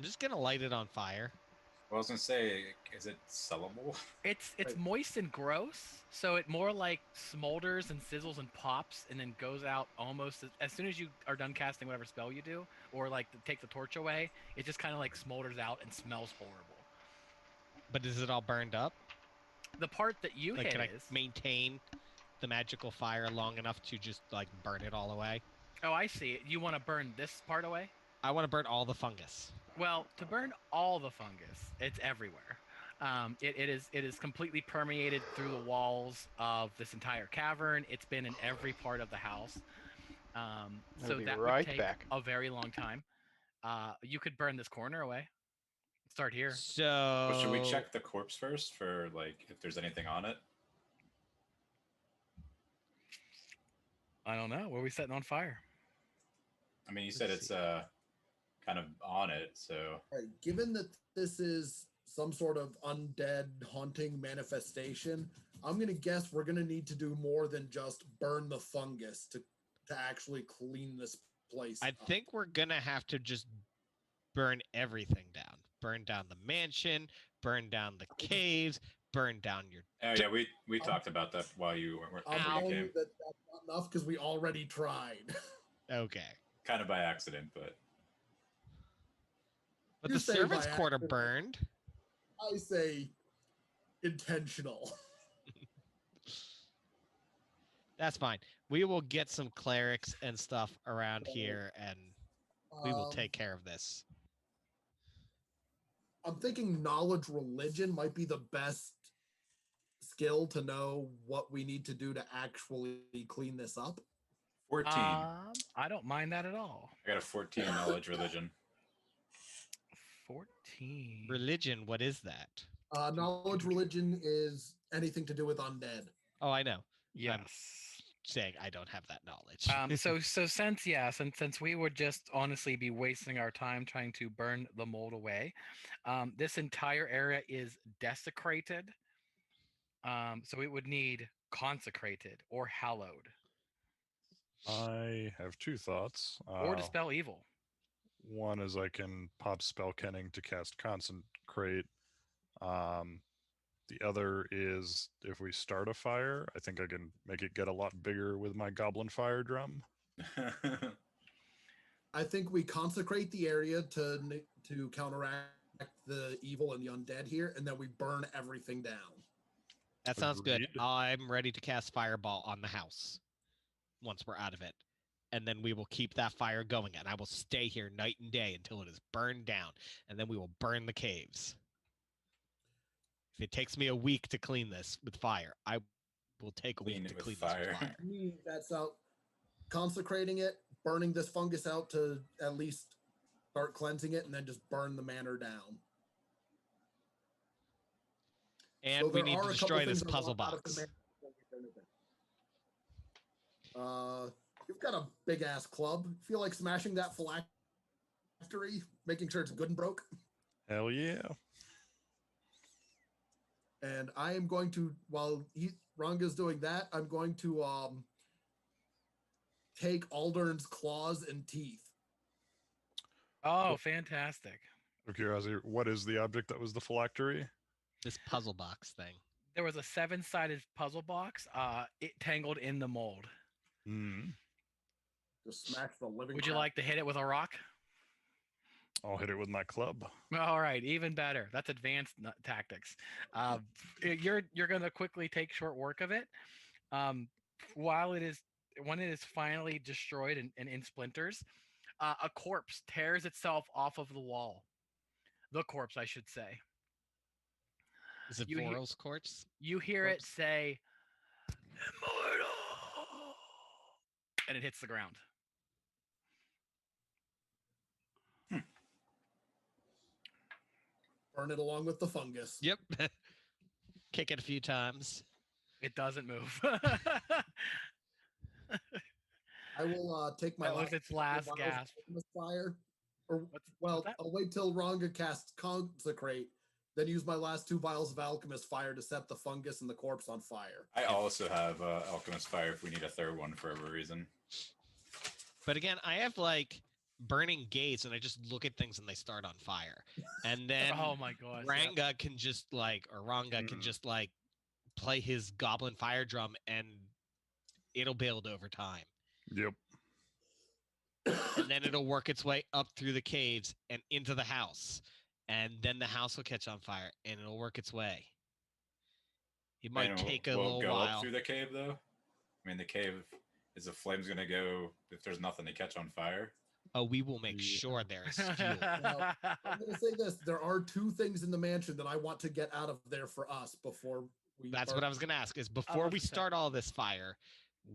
I'm just gonna light it on fire. I was gonna say, is it sellable? It's Right. moist and gross, so it more like smolders and sizzles and pops, and then goes out almost as soon as you are done casting whatever spell you do, or like take the torch away. It just kind of like smolders out and smells horrible. But is it all burned up? The part that you Like, hit can I is, maintain the magical fire long enough to just like burn it all away? oh, I see. You want to burn this part away? I want to burn all the fungus. Well, to burn all the fungus, it's everywhere. It is completely permeated through the walls of this entire cavern. It's been in every part of the house. I'll So be that would right take back. a very long time. You could burn this corner away. Start here. Well, should we So check the corpse first for like if there's anything on it? I don't know. What are we setting on fire? I mean, you said Let's it's see. kind of on it, so All right. Given that this is some sort of undead haunting manifestation, I'm gonna guess we're gonna need to do more than just burn the fungus to actually clean this place I up. think we're gonna have to just burn everything down. Burn down the mansion, burn down the caves, burn down your. oh yeah, we talked about that while you were I'm before you telling you came, that that's not enough because we already tried. Okay. kind of by accident, but But You the say servants' by quarter accident. burned. I say intentional. That's fine. We will get some clerics and stuff around here, and we will Um, take care of this. I'm thinking knowledge religion might be the best skill to know what we need to do to actually clean this up. 14. I don't mind that at all. I got a 14 knowledge religion. 14. Religion, what is that? Knowledge religion is anything to do with undead. Oh, I know. Yes. Saying I don't have that knowledge. So since we would just honestly be wasting our time trying to burn the mold away, this entire area is desecrated. So it would need consecrated or hallowed I have two thoughts. or dispel evil. One is I can pop spell kenning to cast consecrate. The other is if we start a fire, I think I can make it get a lot bigger with my goblin fire drum. I think we consecrate the area to counteract the evil and the undead here, and then we burn everything down. That sounds good. Agreed. I'm ready to cast fireball on the house once we're out of it. And then we will keep that fire going, and I will stay here night and day until it is burned down, and then we will burn the caves. If it takes me a week to clean this with fire, I will take a Clean week it to with clean this fire. with fire. To me, that's out consecrating it, burning this fungus out to at least start cleansing it, and then just burn the manor down. And So we there need are to a couple destroy this things I puzzle want out of the box. manor before we burn it down. You've got a big ass club. Feel like smashing that phylactery, making sure it's good and broke. Hell yeah. And I am going to, while Ranga's doing that, I'm going to take Aldern's claws and teeth. Oh, fantastic. Of curiosity, what is the object that was the phylactery? This puzzle box thing. There was a 7-sided puzzle box. It tangled in the mold. Just smash the living. Would you crap. like to hit it with a rock? I'll hit it with my club. All right, even better. That's advanced tactics. You're going to quickly take short work of it. When it is finally destroyed and in splinters, a corpse tears itself off of the wall. The corpse, I should say. Is it You hear- Voral's corpse? You hear it say, "Immortal," and it hits the ground. Burn it along with the fungus. Yep. Kick it a few times. It doesn't move. I will take my That was its last vials gasp. of the fire. Or What's that? I'll wait till Ranga casts consecrate, then use my last 2 vials of alchemist fire to set the fungus and the corpse on fire. I also have alchemist fire if we need a third one for every reason. But again, I have like burning gates, and I just look at things and they start on fire. And then Oh my gosh. Yep. Ranga can just like, or Ranga can just like play his goblin fire drum, and it'll build over time. Yep. And then it'll work its way up through the caves and into the house. And then the house will catch on fire, and it'll work its way. It might And take a will it little go while. up through the cave though. I mean, the cave is the flames going to go if there's nothing to catch on fire? Oh, we will make Yeah. sure there is fuel. Now, I'm going to say this: there are 2 things in the mansion that I want to get out of there for us before we. That's what I was going to ask. Is before we start all this fire,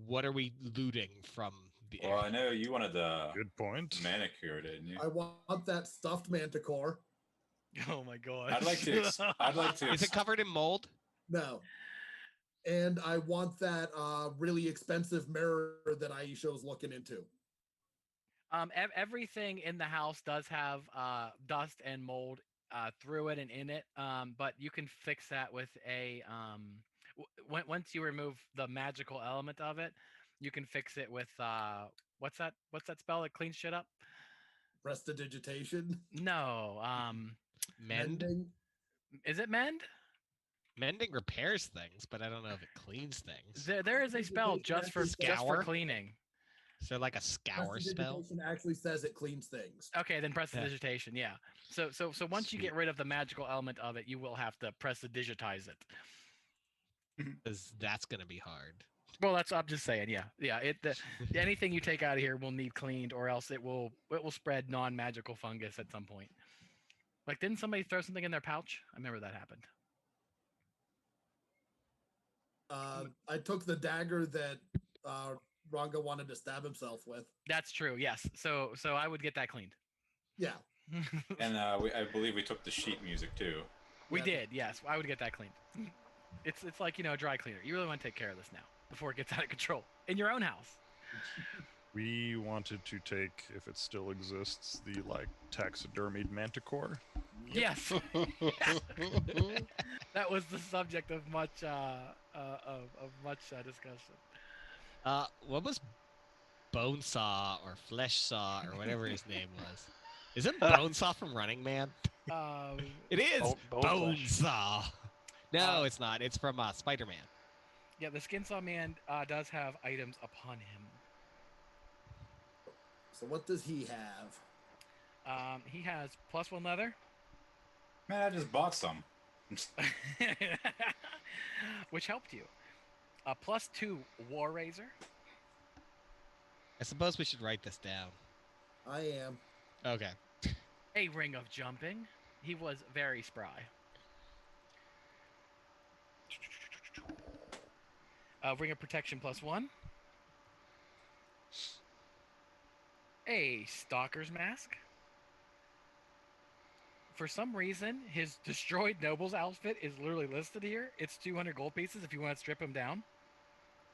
what are we looting from the Well, I area? know you wanted the Good point. manicure, didn't you? I want that stuffed manticore. Oh my gosh. I'd like to. I'd like to. Is it covered in mold? No. And I want that really expensive mirror that Aisha was looking into. Everything in the house does have dust and mold through it and in it, but you can fix that with a once you remove the magical element of it, you can fix it with what's that spell that cleans shit up? Prestidigitation. No, Mend? Mending. is it mend? Mending repairs things, but I don't know if it cleans things. There is a spell just for Scour? cleaning. Is there like a scour spell? Prestidigitation actually says it cleans things. Okay, then prestidigitation, yeah. So once you get rid of the magical element of it, you will have to prestidigitize it. Because that's going to be hard. Well, I'm just saying, yeah. Anything you take out of here will need cleaned, or else it will spread non-magical fungus at some point. Like, didn't somebody throw something in their pouch? I remember that happened. I took the dagger that Ranga wanted to stab himself with. That's true. Yes. So I would get that cleaned. Yeah. And I believe we took the sheet music too. We Yeah. did. Yes, I would get that cleaned. It's like, a dry cleaner. You really want to take care of this now before it gets out of control in your own house. We wanted to take, if it still exists, the like taxidermied manticore. Yes. That was the subject of much discussion. What was Bonesaw or Flesh Saw or whatever his name was? Isn't Bonesaw from Running Man? It is Bone Flesh. Bonesaw. No, it's not. It's from Spider-Man. Yeah, the Skin Saw Man does have items upon him. So what does he have? He has +1 leather. Man, I just bought some. Which helped you. +2 War Razor. I suppose we should write this down. I am. Okay. A Ring of Jumping. He was very spry. Ring of Protection +1. A Stalker's Mask. For some reason, his Destroyed Noble's outfit is literally listed here. It's 200 gold pieces if you want to strip him down.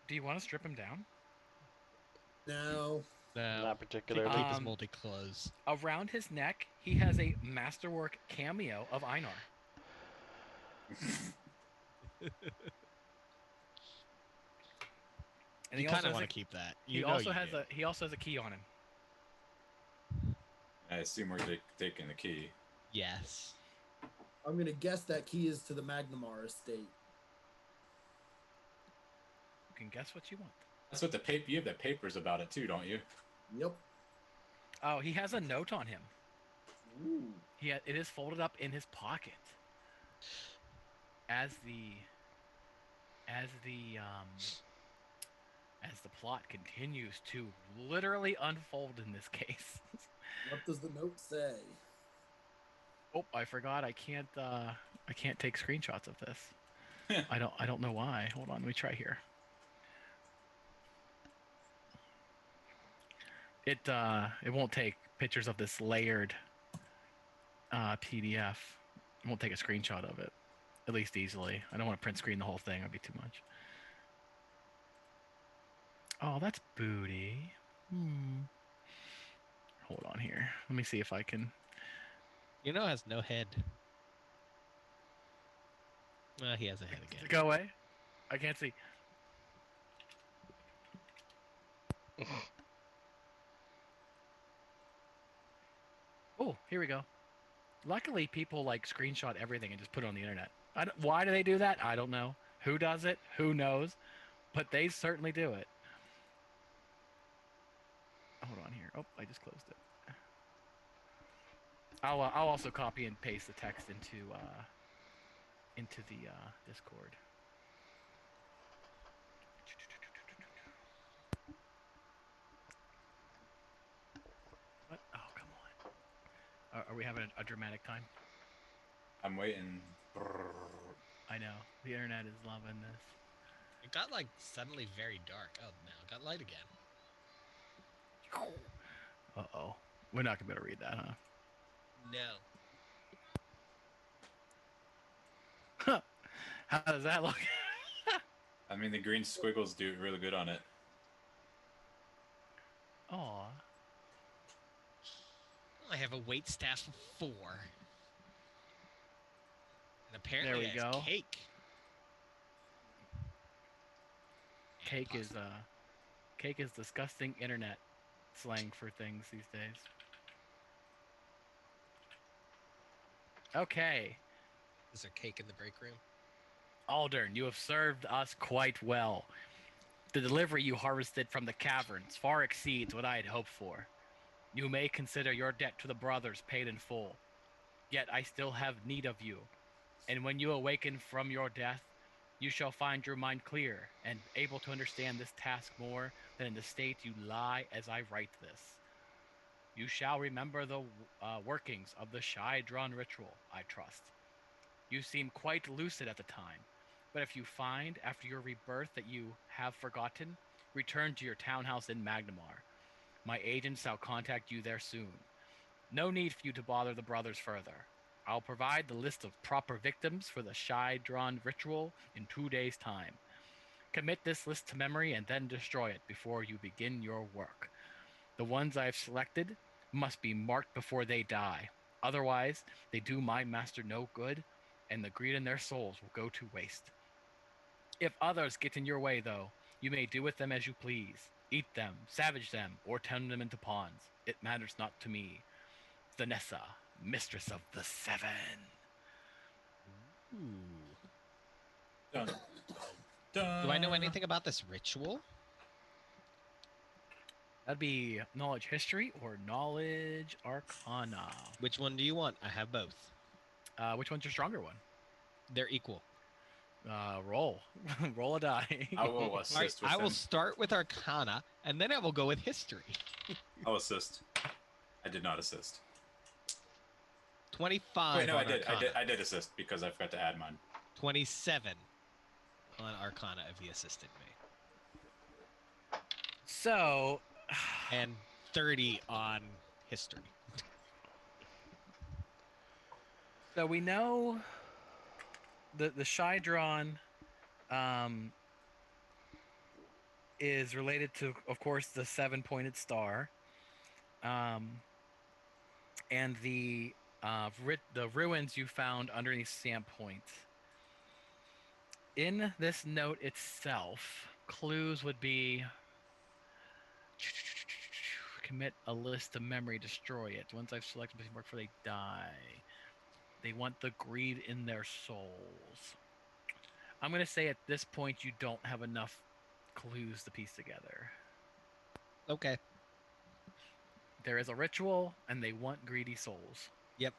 Do you want to strip him down? No. No. Not particularly. Keep his Um, moldy clothes. Around his neck, he has a Masterwork cameo of Einar. And You he also kind of has want a- to keep that. He You know also you has do. he also has a key on him. I assume we're taking the key. Yes. I'm going to guess that key is to the Magnamar estate. You can guess what you want. That's what the paper. You have the papers about it too, don't you? Yep. Oh, he has a note on him. Ooh. It is folded up in his pocket. As the plot continues to literally unfold in this case. What does the note say? Oh, I forgot. I can't take screenshots of this. I don't know why. Hold on, let me try here. It won't take pictures of this layered PDF. It won't take a screenshot of it, at least easily. I don't want to print screen the whole thing. That'd be too much. Oh, that's booty. Hold on here. Let me see if I can. You know, has no head. He has a head again. Go away. I can't see. Oh, here we go. Luckily, people like screenshot everything and just put it on the internet. Why do they do that? I don't know. Who does it? Who knows? But they certainly do it. Hold on here. Oh, I just closed it. I'll also copy and paste the text into the Discord. What? Oh, come on. Are we having a dramatic time? I'm waiting. I know. The internet is loving this. It got like suddenly very dark. Oh, now it got light again. Uh-oh. We're not going to be able to read that, huh? No. How does that look? I mean, the green squiggles do really good on it. Aw. I have a weight staff of 4. And apparently There we it has go. cake. And Cake is disgusting internet slang for things these days. Okay. Is there cake in the break room? Aldern, you have served us quite well. The delivery you harvested from the caverns far exceeds what I had hoped for. You may consider your debt to the brothers paid in full. Yet I still have need of you. And when you awaken from your death, you shall find your mind clear and able to understand this task more than in the state you lie as I write this. You shall remember the workings of the Shy-Drawn ritual, I trust. You seemed quite lucid at the time, but if you find after your rebirth that you have forgotten, return to your townhouse in Magnamar. My agents shall contact you there soon. No need for you to bother the brothers further. I'll provide the list of proper victims for the Shy-Drawn ritual in 2 days' time. Commit this list to memory and then destroy it before you begin your work. The ones I've selected must be marked before they die. Otherwise, they do my master no good, and the greed in their souls will go to waste. If others get in your way, though, you may do with them as you please. Eat them, savage them, or turn them into pawns. It matters not to me. Vanessa, Mistress of the Seven. Ooh. Dun, dun. Do I know anything about this ritual? That'd be knowledge history or knowledge arcana. Which one do you want? I have both. Which one's your stronger one? They're equal. Roll. Roll a die. I will All right, assist with I will him. start with Arcana, and then I will go with History. I'll assist. I did not assist. 25 Wait, no, on Arcana. I did assist because I forgot to add mine. 27 on Arcana if he assisted me. So, And 30 on History. so we know the Shy-Drawn is related to, of course, the 7-pointed star, and the ruins you found underneath Sandpoint. In this note itself, clues would be commit a list to memory, destroy it. Once I've selected mark before they die. They want the greed in their souls. I'm going to say at this point you don't have enough clues to piece together. Okay. There is a ritual, and they want greedy souls. Yep.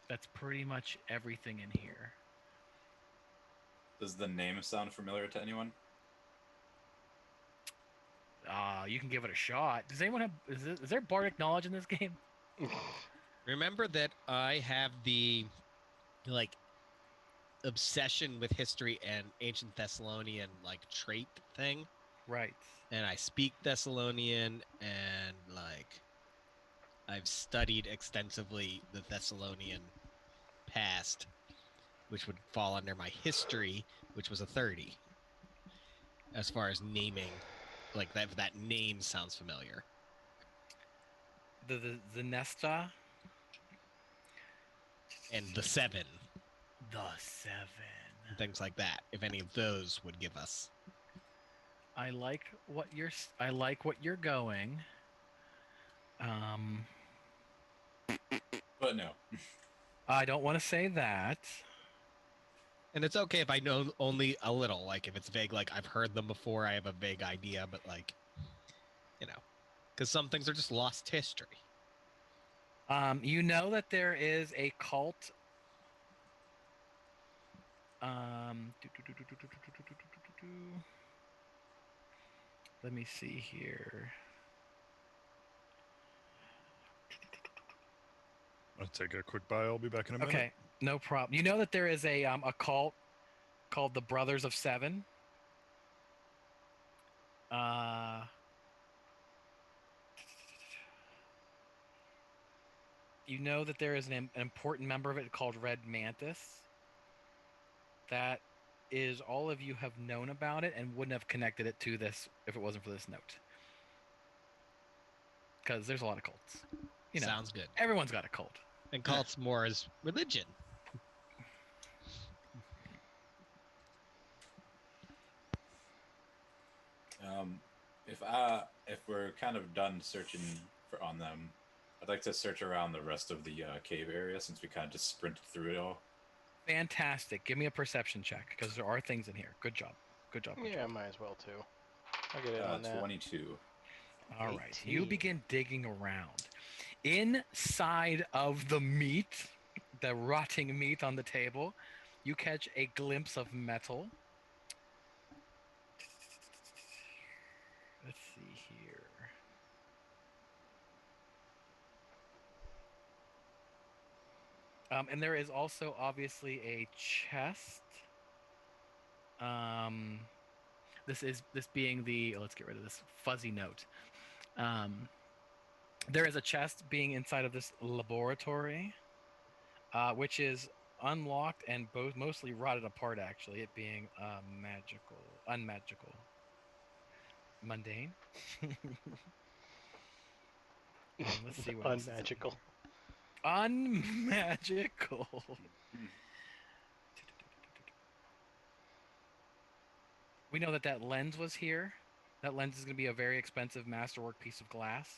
That's pretty much everything in here. Does the name sound familiar to anyone? You can give it a shot. Does anyone have... Is there bardic knowledge in this game? Remember that I have the, like, obsession with history and ancient Thessalonian, like, trait thing? Right. And I speak Thessalonian, and, like, I've studied extensively the Thessalonian past, which would fall under my history, which was a 30. As far as naming, like, that name sounds familiar. The Nesta? And the 7. The 7. And things like that, if any of those would give us. I like what you're going. But no. I don't want to say that. And it's okay if I know only a little. Like if it's vague, like I've heard them before, I have a vague idea, but like, you know, because some things are just lost history. You know that there is a cult. Let me see here. I'll take a quick bye. I'll be back in a minute. Okay, no problem. You know that there is a cult called the Brothers of Seven. You know that there is an important member of it called Red Mantis. That is all of you have known about it and wouldn't have connected it to this if it wasn't for this note. Because there's a lot of cults. You know, Sounds good. everyone's got a cult. And cults more as religion. If we're kind of done searching on them, I'd like to search around the rest of the cave area since we kind of just sprinted through it all. Fantastic. Give me a perception check because there are things in here. Good job. Good job. Good Yeah, job. might as well too. I'll get in on that. 22. All right. 18. You begin digging around. Inside of the meat, the rotting meat on the table, you catch a glimpse of metal. Let's see here. And there is also obviously a chest. This being the let's get rid of this fuzzy note. There is a chest being inside of this laboratory, which is unlocked and both mostly rotted apart. Actually, it being unmagical, mundane. Let's see what else is in Unmagical. here. Unmagical. We know that lens was here. That lens is going to be a very expensive masterwork piece of glass.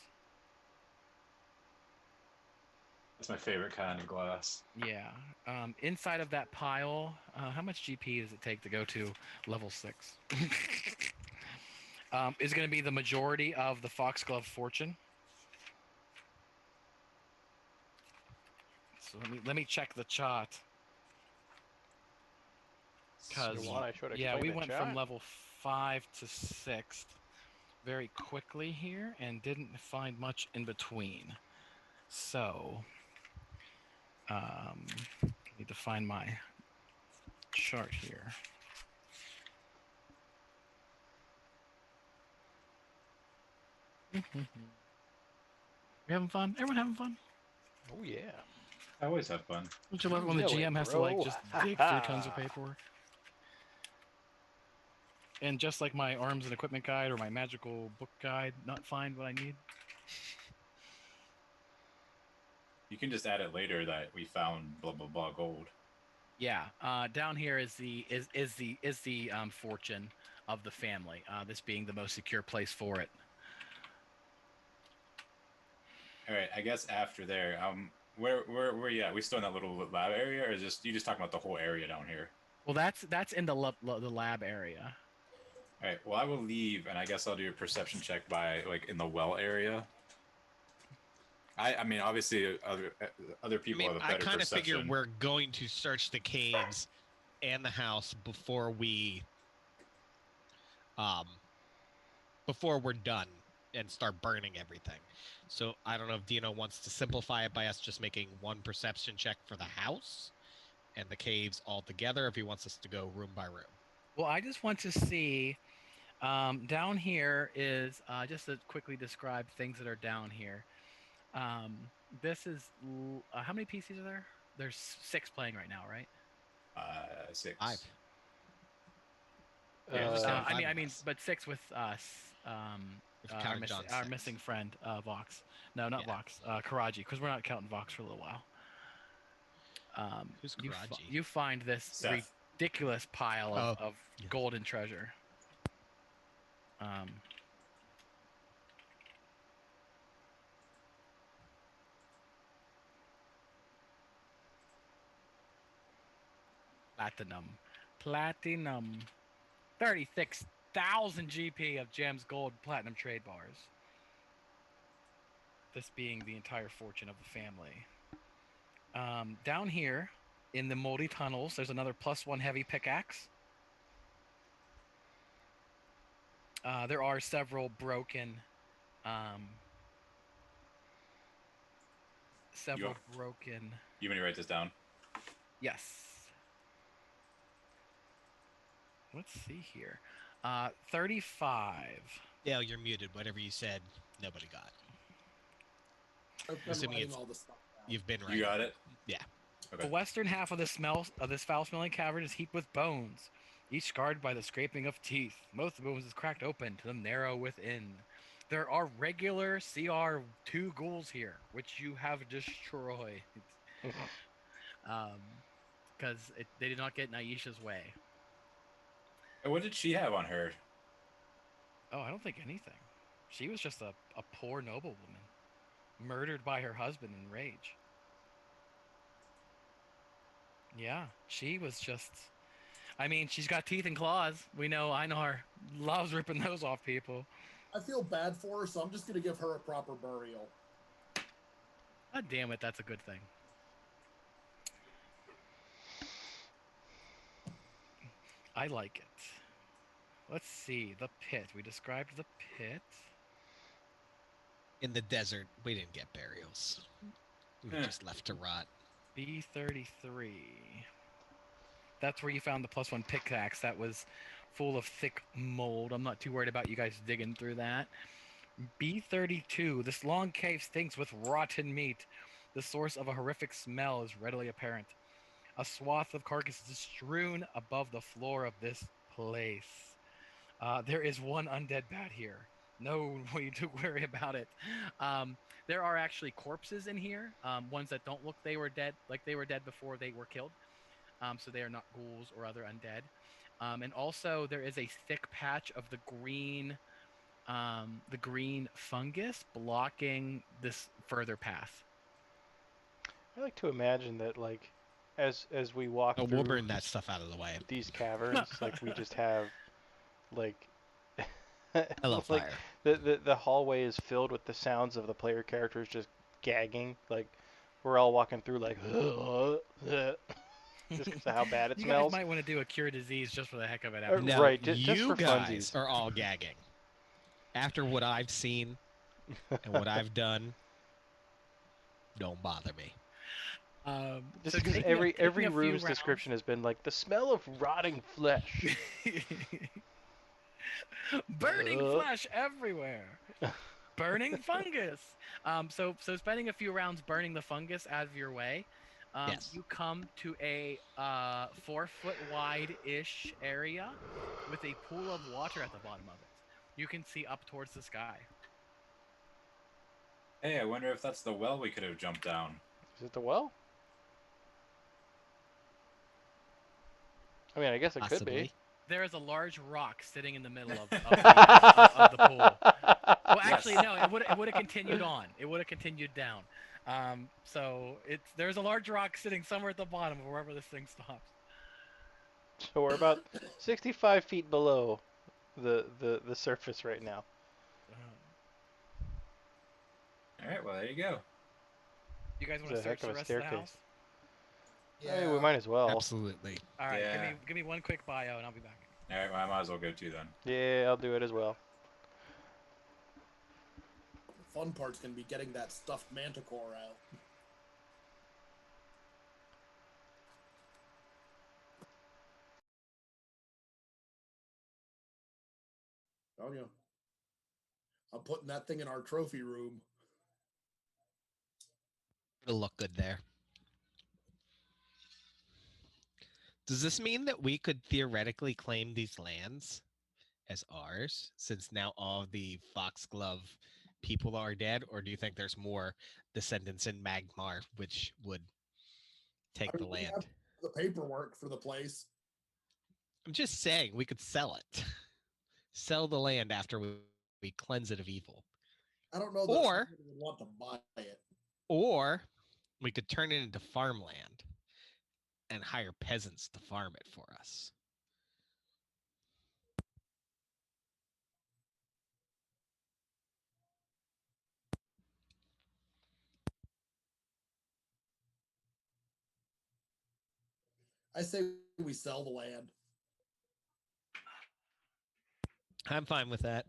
That's my favorite kind of glass. Yeah. Inside of that pile, how much GP does it take to go to level 6? Is going to be the majority of the Foxglove fortune. So let me check the chart. Because yeah, we went from level 5 to 6 very quickly here and didn't find much in between. So I need to find my chart here. We having fun? Everyone having fun? Oh yeah. I always have fun. Don't you love it when the GM has to like just dig through tons of paperwork? And just like my arms and equipment guide or my magical book guide, not find what I need. You can just add it later that we found blah blah blah gold. Yeah, down here is the fortune of the family. This being the most secure place for it. All right, I guess after there, where you at? We still in that little lab area, or is you just talking about the whole area down here? Well, that's in the lab area. All right. Well, I will leave, and I guess I'll do a perception check by like in the well area. I mean, obviously, other people have a better perception. I kind of figure we're going to search the caves and the house before we're done and start burning everything. So I don't know if Dino wants to simplify it by us just making one perception check for the house and the caves all together, if he wants us to go room by room. Well, I just want to see, down here is, just to quickly describe things that are down here. This is, how many PCs are there? There's 6 playing right now, right? 6. 5. Yeah, I mean, but 6 with us. Our missing friend, Vox. No, not Vox. Karaji, because we're not counting Vox for a little while. Who's Karaji? You find this Seth. ridiculous pile of gold and treasure. Platinum. 36,000 GP of gems, gold, platinum trade bars. This being the entire fortune of the family. Down here in the moldy tunnels, there's another +1 heavy pickaxe. There are several broken. You want to write this down? Yes. Let's see here. 35. Dale, you're muted. Whatever you said, nobody got. I've been Assuming writing it's- all this stuff down. You've been right. You got it? Yeah. Okay. The western half of this foul-smelling cavern is heaped with bones, each scarred by the scraping of teeth. Most of the bones is cracked open to the narrow within. There are regular CR2 ghouls here, which you have destroyed. Because they did not get Naisha's way. And what did she have on her? Oh, I don't think anything. She was just a poor noblewoman, murdered by her husband in rage. Yeah, she was just... I mean, she's got teeth and claws. We know Einar loves ripping those off people. I feel bad for her, so I'm just going to give her a proper burial. God damn it, that's a good thing. I like it. Let's see, the pit. We described the pit. In the desert, we didn't get burials. We were just left to rot. B33. That's where you found the +1 pickaxe that was full of thick mold. I'm not too worried about you guys digging through that. B32. This long cave stinks with rotten meat. The source of a horrific smell is readily apparent. A swath of carcasses is strewn above the floor of this place. There is one undead bat here. No need to worry about it. There are actually corpses in here, ones that don't look they were dead before they were killed. So they are not ghouls or other undead. And also there is a thick patch of the green fungus blocking this further path. I like to imagine that, like, as we walk Oh, through we'll burn that stuff out of the way. these caverns, like we just have, like, I love like fire. the hallway is filled with the sounds of the player characters just gagging. Like we're all walking through, like, just because of how bad it You smells. guys might want to do a cure disease just for the heck of it. No, Right, just you for guys funsies. are all gagging. After what I've seen and what I've done, don't bother me. Just So because taking every a few room's rounds- description has been like the smell of rotting flesh. Burning flesh everywhere. Burning fungus. So spending a few rounds burning the fungus out of your way, Yes. you come to a 4-foot wide-ish area with a pool of water at the bottom of it. You can see up towards the sky. Hey, I wonder if that's the well we could have jumped down. Is it the well? I mean, I guess it could be. Possibly. There is a large rock sitting in the middle of the pool. Well, actually, no. It would have continued on. It would have continued down. So there's a large rock sitting somewhere at the bottom of wherever this thing stops. So we're about 65 feet below the surface right now. All right, well, there you go. You guys want It's to a search heck of the a rest of the staircase. house? I mean, we might as well. Absolutely. All right, Yeah. give me one quick bio and I'll be back. All right, well, I might as well go too then. Yeah, I'll do it as well. The fun part's going to be getting that stuffed manticore out. Oh, yeah. I'm putting that thing in our trophy room. It'll look good there. Does this mean that we could theoretically claim these lands as ours, since now all of the Foxglove people are dead, or do you think there's more descendants in Magmar which would take the We land? have the paperwork for the place. I'm just saying we could sell it. Sell the land after we cleanse it of evil. I don't know that Or- somebody would want to buy it. Or we could turn it into farmland. and hire peasants to farm it for us. I say we sell the land. I'm fine with that.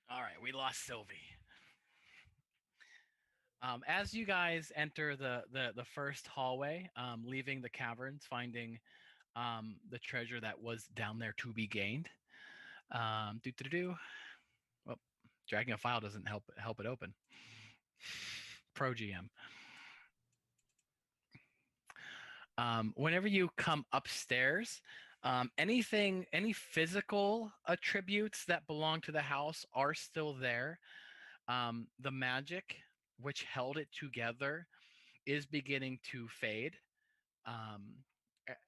All right, we lost Sylvie. As you guys enter the first hallway, leaving the caverns, finding the treasure that was down there to be gained. Well, dragging a file doesn't help it open. Pro GM. Whenever you come upstairs, any physical attributes that belong to the house are still there. The magic which held it together is beginning to fade.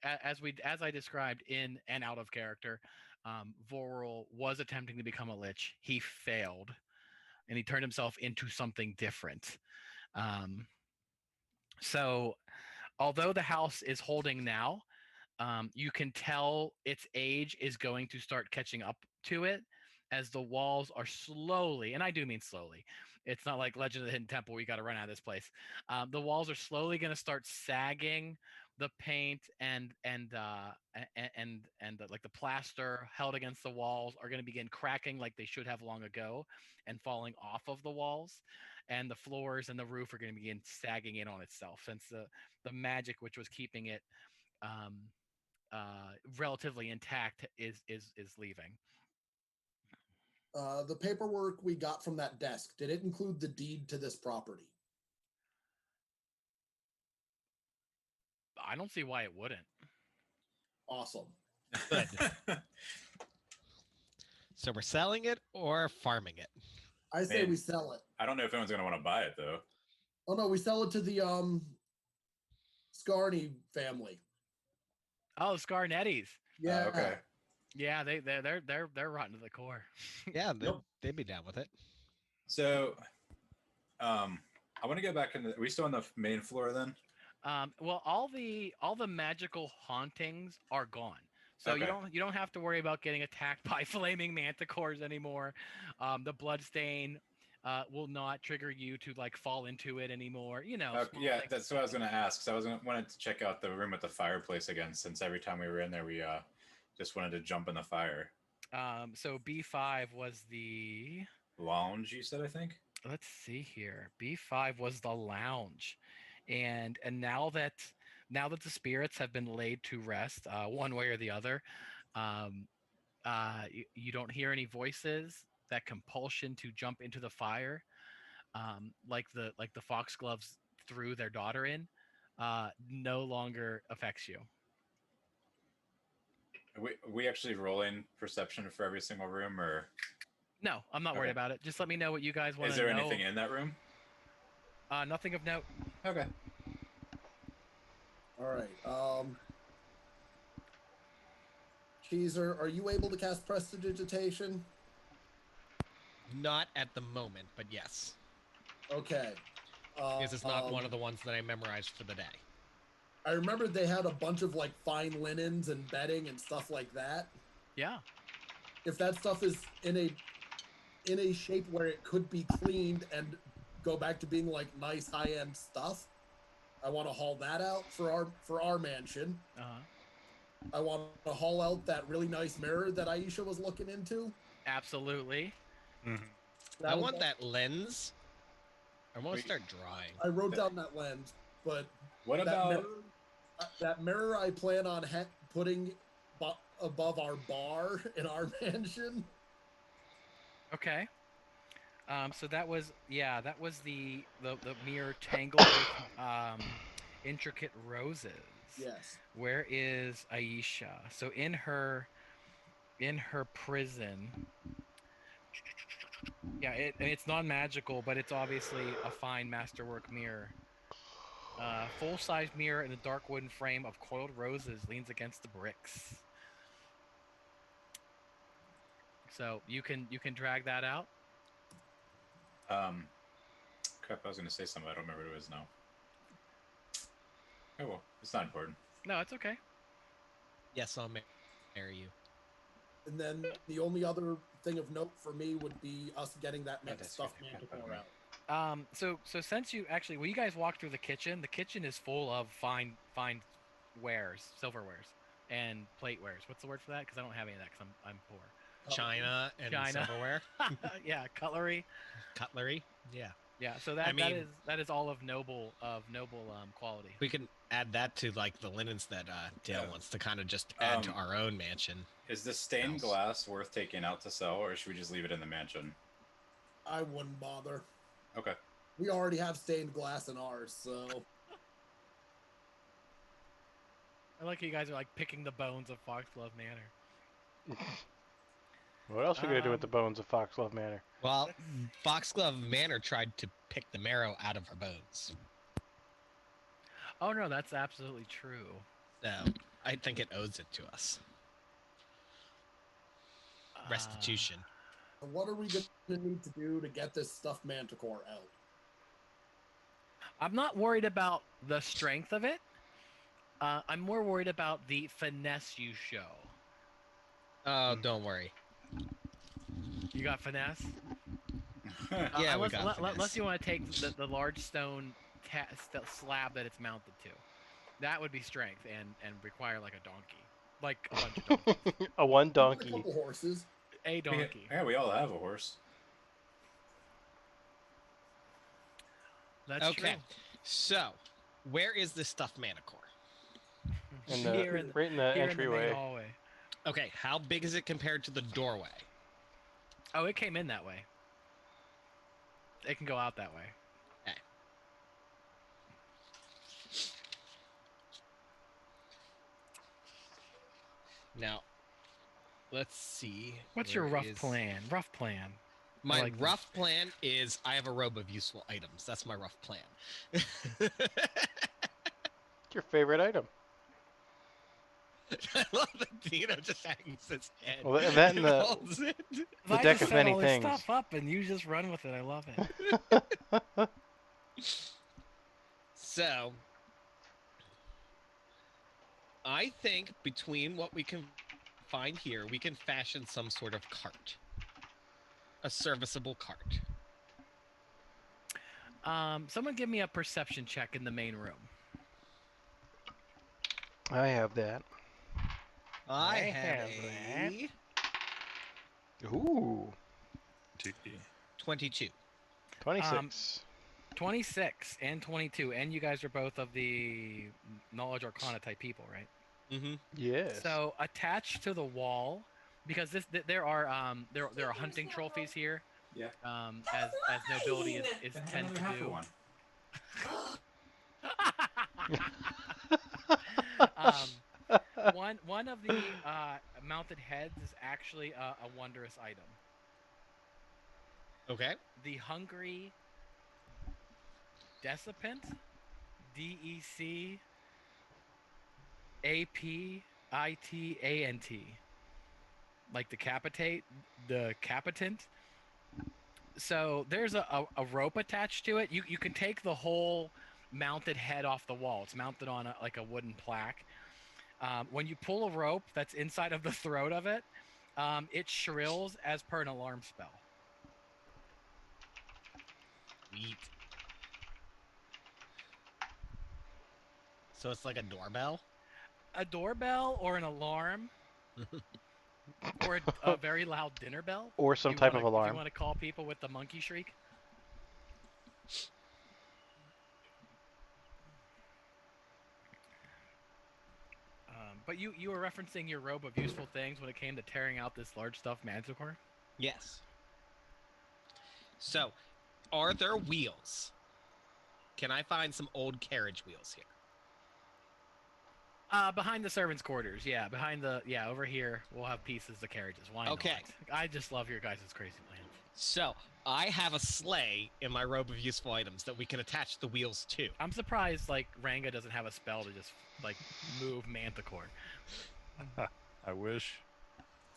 As I described in and out of character, Vorul was attempting to become a lich. He failed, and he turned himself into something different. So, although the house is holding now, you can tell its age is going to start catching up to it as the walls are slowly, and I do mean slowly. It's not like Legend of the Hidden Temple. We got to run out of this place. The walls are slowly going to start sagging. The paint and like the plaster held against the walls are going to begin cracking like they should have long ago and falling off of the walls, and the floors and the roof are going to begin sagging in on itself since the magic which was keeping it relatively intact is leaving. The paperwork we got from that desk, did it include the deed to this property? I don't see why it wouldn't. Awesome. Good. So we're selling it or farming it? I say Man. we sell it. I don't know if anyone's gonna want to buy it though. Oh no, we sell it to the Scarney family. Oh, Scarnettis. Yeah. Okay. Yeah, they're rotten to the core. Yeah, Nope. they'd be down with it. So, I want to get back into. Are we still on the main floor then? Well, all the magical hauntings are gone. So Okay. you don't have to worry about getting attacked by flaming manticores anymore. The bloodstain will not trigger you to like fall into it anymore. You know. small Yeah, things. that's what I was gonna ask. So wanted to check out the room with the fireplace again, since every time we were in there, we just wanted to jump in the fire. So B5 was the. Lounge, you said, I think. Let's see here. B5 was the lounge, and now that the spirits have been laid to rest, one way or the other, you don't hear any voices. That compulsion to jump into the fire, like the Foxgloves threw their daughter in, no longer affects you. Are we actually rolling perception for every single room, or No, I'm not worried Okay. about it. Just let me know what you guys want is to know. there anything in that room? Nothing of note. Okay. All right. Cheeser, are you able to cast Prestidigitation? Not at the moment, but yes. Okay. Because it's not one of the ones that I memorized for the day. I remember they had a bunch of like fine linens and bedding and stuff like that. Yeah. If that stuff is in a shape where it could be cleaned and go back to being like nice high-end stuff, I want to haul that out for our mansion. I want to haul out that really nice mirror that Aisha was looking into. Absolutely. Mm-hmm. I want that lens. I want to Wait. start drawing. I wrote down that lens, but What that about? mirror, that mirror I plan on putting above our bar in our mansion. Okay. So that was the mirror tangled with intricate roses. Yes. Where is Aisha? So in her prison. Yeah, it's non-magical, but it's obviously a fine masterwork mirror. Full-size mirror in a dark wooden frame of coiled roses leans against the bricks. So you can drag that out. crap, I was gonna say something. I don't remember what it is now. Oh well, it's not important. No, it's okay. Yes, I'll marry you. And then the only other thing of note for me would be us getting that that's stuffed right, I forgot manticore about out. So since you actually, when you guys walk through the kitchen is full of fine wares, silverwares, and platewares. What's the word for that? Because I don't have any of that because I'm poor. China and China. silverware, Yeah, cutlery. cutlery. Yeah, Yeah, so I mean- that is all of noble quality. we can add that to like the linens that Dale Yeah. wants to kind of just add to Um, our own mansion. Is this stained House. glass worth taking out to sell, or should we just leave it in the mansion? I wouldn't bother. Okay. We already have stained glass in ours, so I like how you guys are like picking the bones of Foxglove Manor. What else are we gonna do with the bones of Foxglove Manor? Well, Foxglove Manor tried to pick the marrow out of our bones, Oh no, that's absolutely true. so I think it owes it to us. Restitution. what are we going to need to do to get this stuffed manticore out? I'm not worried about the strength of it. I'm more worried about the finesse you show. Oh, don't worry. You got finesse? Yeah, we got unless finesse. you want to take the large stone slab that it's mounted to. That would be strength and require like a donkey. Like a bunch of donkeys. A one A donkey. couple horses. A donkey. Yeah, we all have a horse. That's Okay, true. so where is the stuffed manticore? In the, Here right in the here entryway. in the main hallway. Okay, how big is it compared to the doorway? Oh, it came in that way. It can go out that way. Okay. Now, let's see. What's your where rough is- plan? Rough plan. My like this. rough plan is I have a robe of useful items. That's my rough plan. What's your favorite item? I love that Dino just hangs his head. Well, that and the- holds it. The I deck just of set many all this things. stuff up and you just run with it. I love it. So, I think between what we can find here, we can fashion some sort of cart. A serviceable cart. Someone give me a perception check in the main room. I have that. I have have a Ooh, 22. 26. 26 and 22, and you guys are both of the knowledge arcana type people, right? Mm-hmm. Yes. So attached to the wall, because there are hunting trophies here. Yeah. As nobility is tend to do. One of the mounted heads is actually a wondrous item. Okay. The Hungry Decipant, DECAPITANT, like the capitant. So there's a rope attached to it. You can take the whole mounted head off the wall. It's mounted on like a wooden plaque. When you pull a rope that's inside of the throat of it, it shrills as per an alarm spell. Sweet. So it's like a doorbell? A doorbell or an alarm, or a very loud dinner bell, Or some If you type wanna- of alarm. If you want to call people with the monkey shriek. But you were referencing your robe of useful things when it came to tearing out this large stuffed manticore. Yes. So, are there wheels? Can I find some old carriage wheels here? Behind the servants' quarters, over here we'll have pieces of carriages. Why not? Okay. I just love your guys' crazy plan. So, I have a sleigh in my robe of useful items that we can attach the wheels to. I'm surprised like Ranga doesn't have a spell to just like move Manticore. I wish.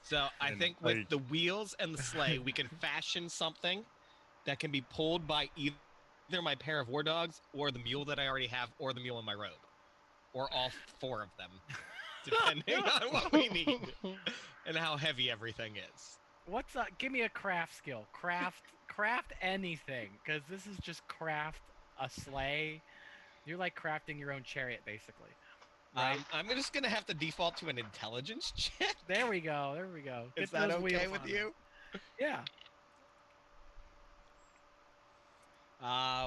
So, I And think with I- the wheels and the sleigh, we can fashion something that can be pulled by either either my pair of war dogs, or the mule that I already have, or the mule in my robe, or all 4 of them, depending on what we need and how heavy everything is. What's up? Give me a craft skill. Craft anything, because this is just craft a sleigh. You're like crafting your own chariot, basically. Right? I'm just gonna have to default to an intelligence check. There we go. There we go. Is Get that those okay wheels with on you? there. Yeah.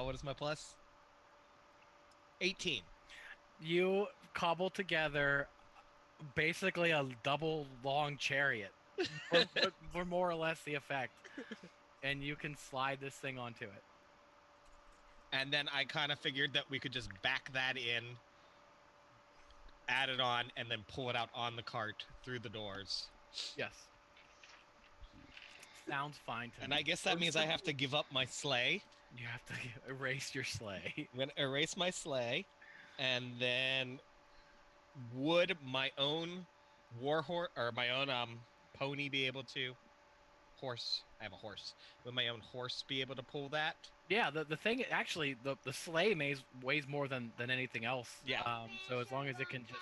What is my plus? 18. You cobble together basically a double long chariot for more or less the effect, and you can slide this thing onto it. And then I kind of figured that we could just back that in, add it on, and then pull it out on the cart through the doors. Yes. Sounds fine to And me. I guess that means I have to give up my sleigh. You have to erase your sleigh. I'm gonna erase my sleigh, and then would my own warhorse or my own pony be able to? Horse. I have a horse. Would my own horse be able to pull that? Yeah, the thing actually, the sleigh weighs more than anything else. Yeah. So as long as it can just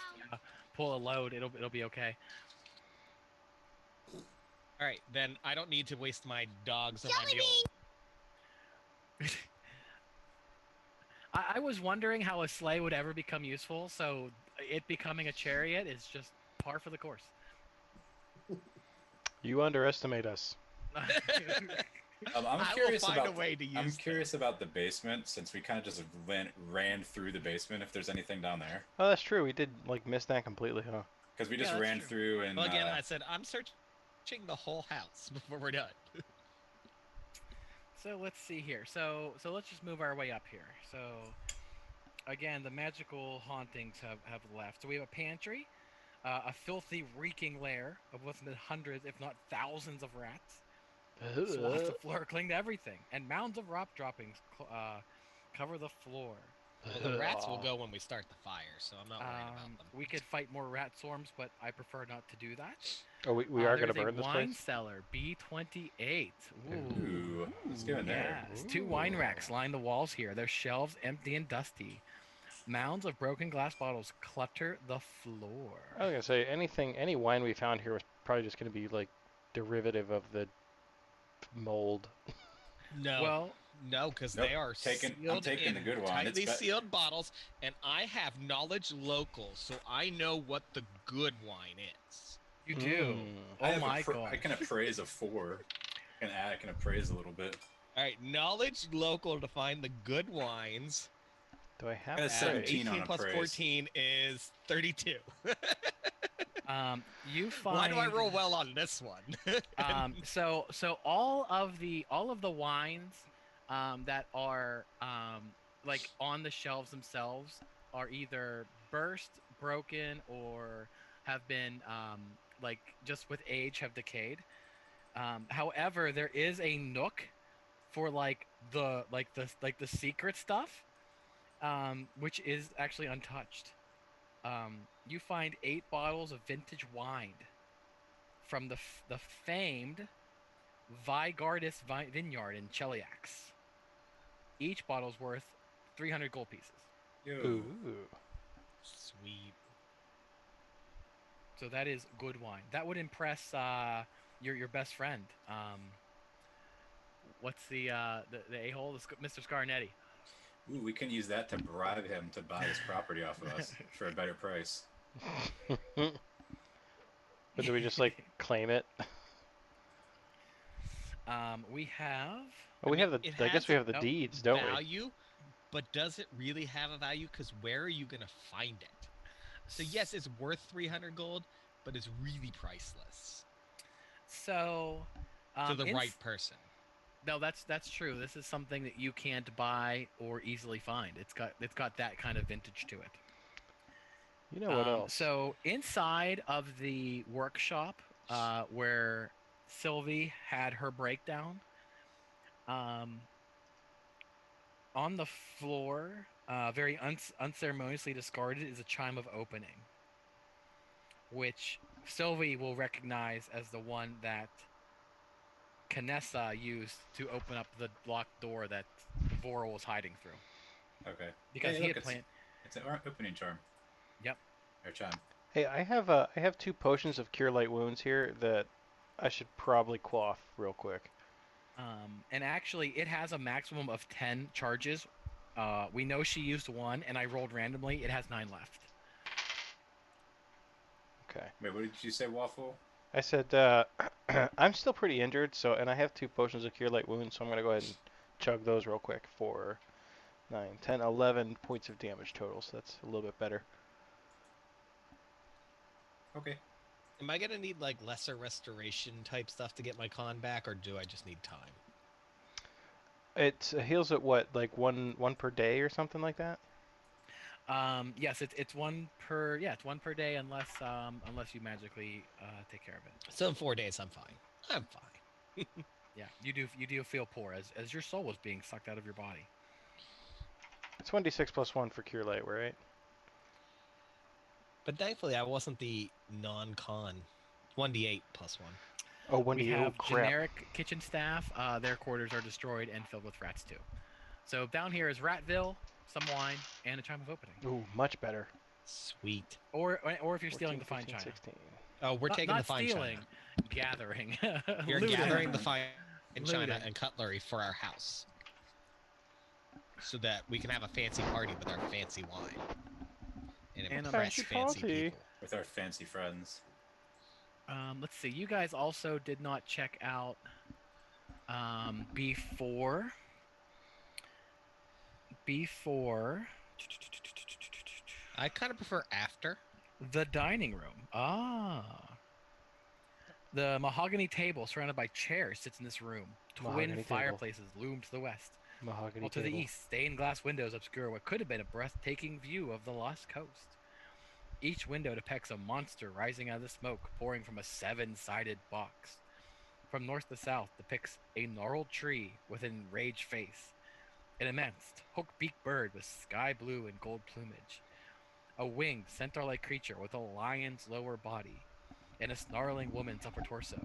pull a load, it'll be okay. All right, then I don't need to waste my dogs or my Jelly mule. I was wondering how a sleigh would ever become useful, so it becoming a chariot is just par for the course. You underestimate us. I'm I curious will find about a way to use I'm them. curious about the basement, since we kind of just ran through the basement. If there's anything down there, Oh, that's true. We did like miss that completely, huh? because we Yeah, just that's ran true. through and Well, again, I said I'm searching the whole house before we're done. So let's see here. So let's just move our way up here. So again, the magical hauntings have left. So we have a pantry, a filthy, reeking lair of what's been hundreds, if not thousands, of rats. Swaths of floor cling to everything, and mounds of rock droppings cover the floor. Well, the rats will go when we start the fire, so I'm not worried about them. We could fight more rat swarms, but I prefer not to do that. Oh, we are going to There's burn a this wine place? cellar, B28. ooh, let's go in there. Yes, 2 wine racks line the walls here. Their shelves empty and dusty. Mounds of broken glass bottles clutter the floor. I was going to say, any wine we found here was probably just going to be like derivative of the mold. No, Well, no, because Nope, they are I'm taking in the good one. tightly It's sealed bottles, and I have knowledge local, so I know what the good wine is. you do. I Oh my I god. can appraise a 4. I can appraise a little bit. All right, knowledge local to find the good wines. Do I have That's that? 17 on 18 plus appraise. 14 is 32. You find. Why do I roll well on this one? So all of the wines that are like on the shelves themselves are either burst, broken, or have been like just with age have decayed. However, there is a nook for like the secret stuff, which is actually untouched. You find 8 bottles of vintage wine from the famed Vigardis Vineyard in Cheliax. Each bottle's worth 300 gold pieces. Ooh. Sweet. So that is good wine. That would impress your best friend. What's the a-hole? Mr. Scarnetti. Ooh, we can use that to bribe him to buy his property off of us for a better price. But do we just like claim it? We have. Oh, we have the. it I guess has we have the no deeds, don't we? Value, but does it really have a value? Because where are you going to find it? So yes, it's worth 300 gold, but it's really priceless So. to the right person. No, that's true. This is something that you can't buy or easily find. It's got that kind of vintage to it. You know what else? So inside of the workshop, where Sylvie had her breakdown, on the floor, very unceremoniously discarded, is a chime of opening, which Sylvie will recognize as the one that Canessa used to open up the locked door that Voral was hiding through. Okay. Because Hey, he look, had planned. It's an opening charm. Yep. Or charm. Hey, I have 2 potions of cure light wounds here that I should probably quaff real quick. And actually, it has a maximum of 10 charges. We know she used 1, and I rolled randomly. It has 9 left. Okay. Wait, what did you say, Waffle? I said I'm still pretty injured, and I have 2 potions of cure light wounds, so I'm gonna go ahead and chug those real quick for 9, 10, 11 points of damage total. So that's a little bit better. Okay. Am I gonna need like lesser restoration type stuff to get my con back, or do I just need time? It heals at what, like one per day or something like that? Yes, it's 1 per. Yeah, it's 1 per day unless you magically take care of it. So in 4 days, I'm fine. I'm fine. Yeah, you do feel poor as your soul was being sucked out of your body. It's 1d6 plus 1 for cure light, right? But thankfully, I wasn't the non-con. 1d8 plus 1. Oh, 1d8. We Oh, have crap. generic kitchen staff. Their quarters are destroyed and filled with rats too. So down here is Ratville, some wine, and a chime of opening. Ooh, much better. Sweet. Or if you're stealing 14, the fine 15, china. 16. Oh, we're taking not the fine stealing, china. gathering. You're Looting. gathering the fine china Looting. and cutlery for our house, so that we can have a fancy party with our fancy wine and And a impress fancy fancy party. people. With our fancy friends. Let's see. You guys also did not check out before. I kind of prefer after. The dining room. The mahogany table surrounded by chairs sits in this room. Mahogany Twin table. fireplaces loom to the west. Mahogany While to table. the east, stained glass windows obscure what could have been a breathtaking view of the lost coast. Each window depicts a monster rising out of the smoke, pouring from a 7-sided box. From north to south depicts a gnarled tree with an enraged face. An immense, hook-beaked bird with sky blue and gold plumage. A winged, centaur-like creature with a lion's lower body. And a snarling woman's upper torso,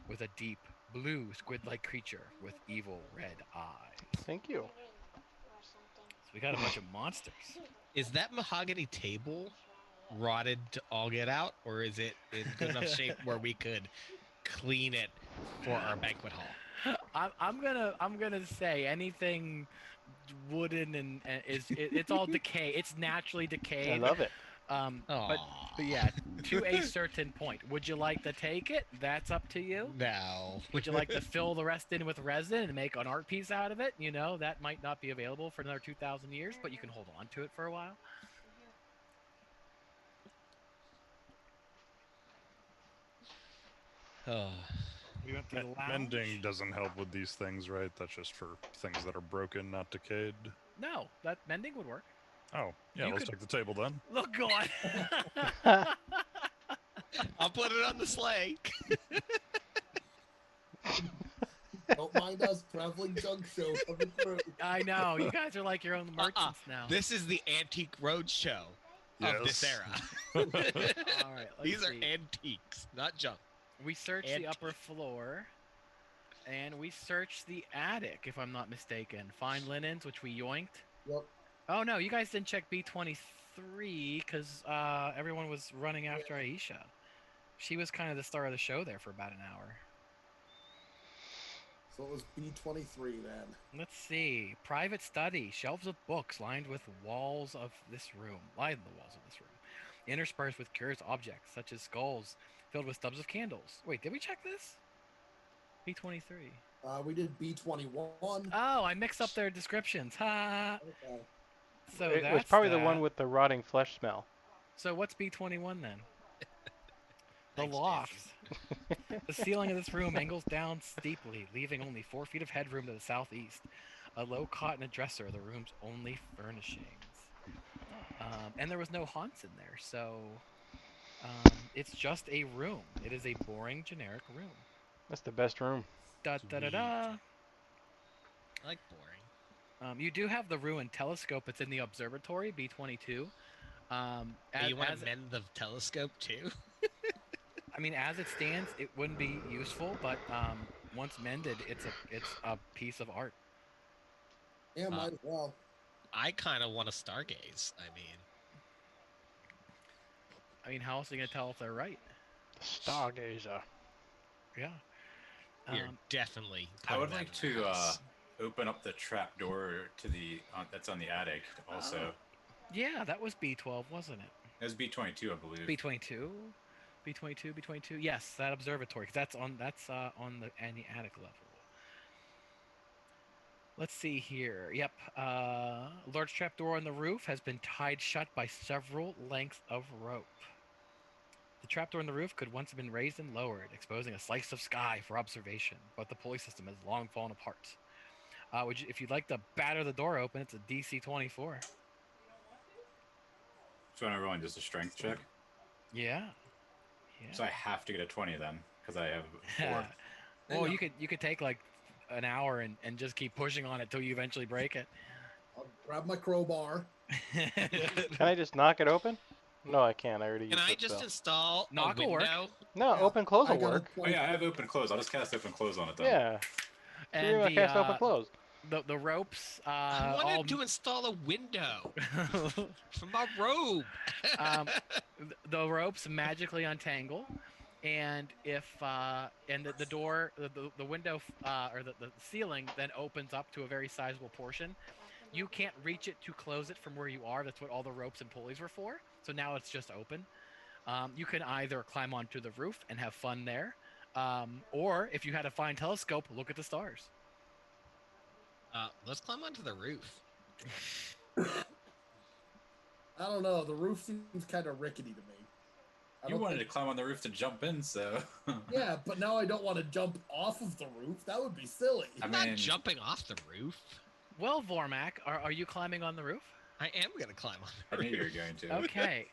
with a deep, blue, squid-like creature with evil red eyes. Thank you. So we got a bunch of monsters. Is that mahogany table rotted to all get out, or is it in good enough shape where we could clean it for our banquet hall? I'm gonna say anything wooden and it's all decay. It's naturally decayed. I love it. But yeah, to a certain point. Would you like to take it? That's up to you. No. Would you like to fill the rest in with resin and make an art piece out of it? You know, that might not be available for another 2,000 years, but you can hold on to it for a while. Oh. We went to the lounge. Mending doesn't help with these things, right? That's just for things that are broken, not decayed. No, that mending would work. Oh, yeah, You let's could- take the table then. Look, God. I'll put it on the sleigh. Don't mind us, traveling junk show coming through. I know. You guys are like your own merchants now. This is the antique roadshow of this Yes. era. All right. Let's These are see. antiques, not junk. We searched the Antique. upper floor, and we searched the attic, if I'm not mistaken. Fine linens, which we yoinked. Yep. Oh no, you guys didn't check B23 because everyone was running after Aisha. She was kind of the star of the show there for about an hour. So it was B23 then. Let's see. Private study. Shelves of books lined with walls of this room. Lined the walls of this room. Interspersed with curious objects such as skulls filled with stubs of candles. Wait, did we check this? B23. We did B21. Oh, I mixed up their descriptions. Ha! Okay. So It was that's probably the that. one with the rotting flesh smell. So what's B21 then? The Thanks, lofts. The ceiling of this room angles down steeply, leaving only 4 feet of headroom to the southeast. A low cot and a dresser are the room's only furnishings. And there was no haunts in there, so it's just a room. It is a boring, generic room. That's the best room. Da da da da. I like boring. You do have the ruined telescope. It's in the observatory, B22. You want to mend the telescope too? I mean, as it stands, it wouldn't be useful, but once mended, it's a piece of art. Yeah, might as well. I kind of want to stargaze. I mean, how else are you gonna tell if they're right? Stargazer. Yeah. We are definitely. I would putting like that in the to house. open up the trap door to the that's on the attic. Also, Yeah, that was B12, wasn't it? it was B22, I believe. B22, B22. Yes, that observatory. 'Cause that's on the attic level. Let's see here. Yep. Large trapdoor on the roof has been tied shut by several lengths of rope. The trapdoor on the roof could once have been raised and lowered, exposing a slice of sky for observation, but the pulley system has long fallen apart. If you'd like to batter the door open, it's a DC 24. So I'm rolling just a strength check. Yeah. So I have to get a 20 then, because I have 4. Well, Hang you could take like an hour and just keep pushing on it till you eventually break it. I'll grab my crowbar. Can I just knock it open? No, I can't. I already used Can I that just spell. install Knock a will work. window? No, Yeah, open close I will got a work. Oh yeah, I have open close. I'll just cast open close on it then. Yeah. And I cast open close. the ropes I all wanted to install a window for my robe. the ropes magically untangle, and if and the door the window or the ceiling then opens up to a very sizable portion. You can't reach it to close it from where you are. That's what all the ropes and pulleys were for. So now it's just open. You can either climb onto the roof and have fun there, or if you had a fine telescope, look at the stars. Let's climb onto the roof. I don't know. The roof seems kind of rickety to me. You wanted to climb on the roof to jump in, so. Yeah, but now I don't want to jump off of the roof. That would be silly. I'm not jumping off the roof. Well, Vormak, are you climbing on the roof? I am going to climb on the I roof. knew you were going to. Okay.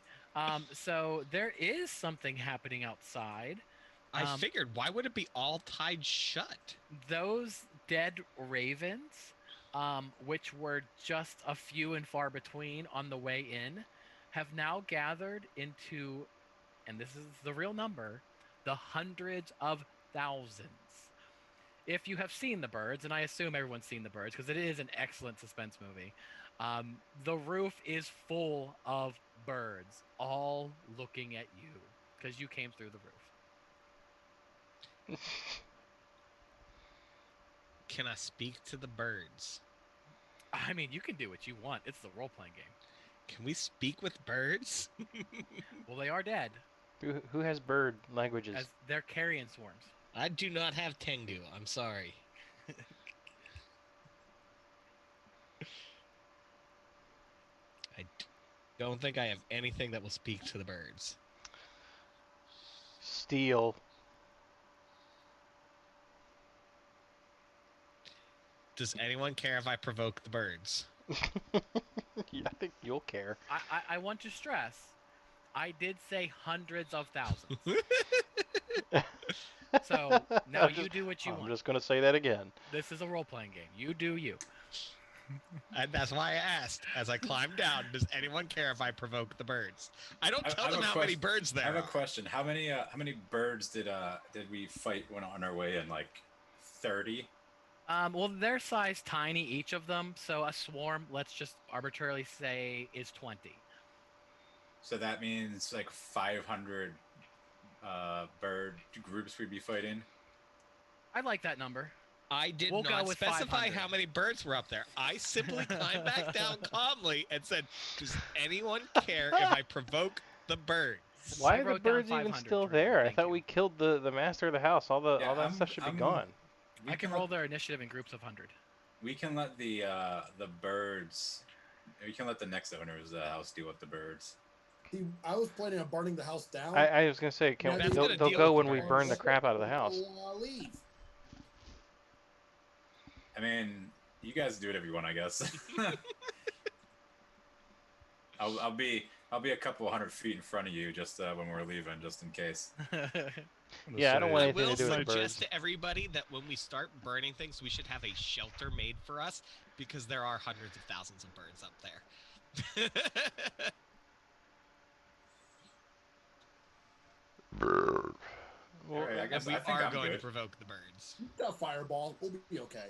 So there is something happening outside. I figured, why would it be all tied shut? Those dead ravens, which were just a few and far between on the way in, have now gathered into, and this is the real number, the hundreds of thousands. If you have seen The Birds, and I assume everyone's seen The Birds because it is an excellent suspense movie, the roof is full of birds, all looking at you because you came through the roof. Can I speak to the birds? I mean, you can do what you want. It's the role-playing game. Can we speak with birds? Well, they are dead. Who has bird languages? As they're carrion swarms. I do not have Tengu. I'm sorry. I don't think I have anything that will speak to the birds. Steel. Does anyone care if I provoke the birds? Yeah, I think you'll care. I want to stress, I did say hundreds of thousands. So now you do what you want. I'm just going to say that again. This is a role-playing game. You do you. And that's why I asked, as I climbed down, does anyone care if I provoke the birds? I don't tell them how many birds there I have are. a question. How many birds did we fight when on our way in? Like 30? Well, they're size tiny, each of them. So a swarm, let's just arbitrarily say, is 20. So that means like 500 bird groups we'd be fighting. I like that number. I did We'll go not with specify 500. how many birds were up there. I simply climbed back down calmly and said, does anyone care if I provoke the birds? Why I are the wrote down birds even 500, still Jordan. there? I Thank thought you. we killed the master of the house. All that stuff should be gone. I can roll their initiative in groups of 100. We can let the birds. We can let the next owner's house deal with the birds. See, I was planning on burning the house down. I was going to say, Yeah, they'll deal go with when the we birds. burn the crap out of the house. Leave. I mean, you guys do whatever you want, I guess. I'll be a couple 100 feet in front of you just when we're leaving, just in case. Yeah, I don't want I anything will to do with the suggest birds. to everybody that when we start burning things, we should have a shelter made for us because there are hundreds of thousands of birds up there. Well, Alright, I And guess we I think are I'm going to good. provoke the birds. We've got fireball. We'll be okay.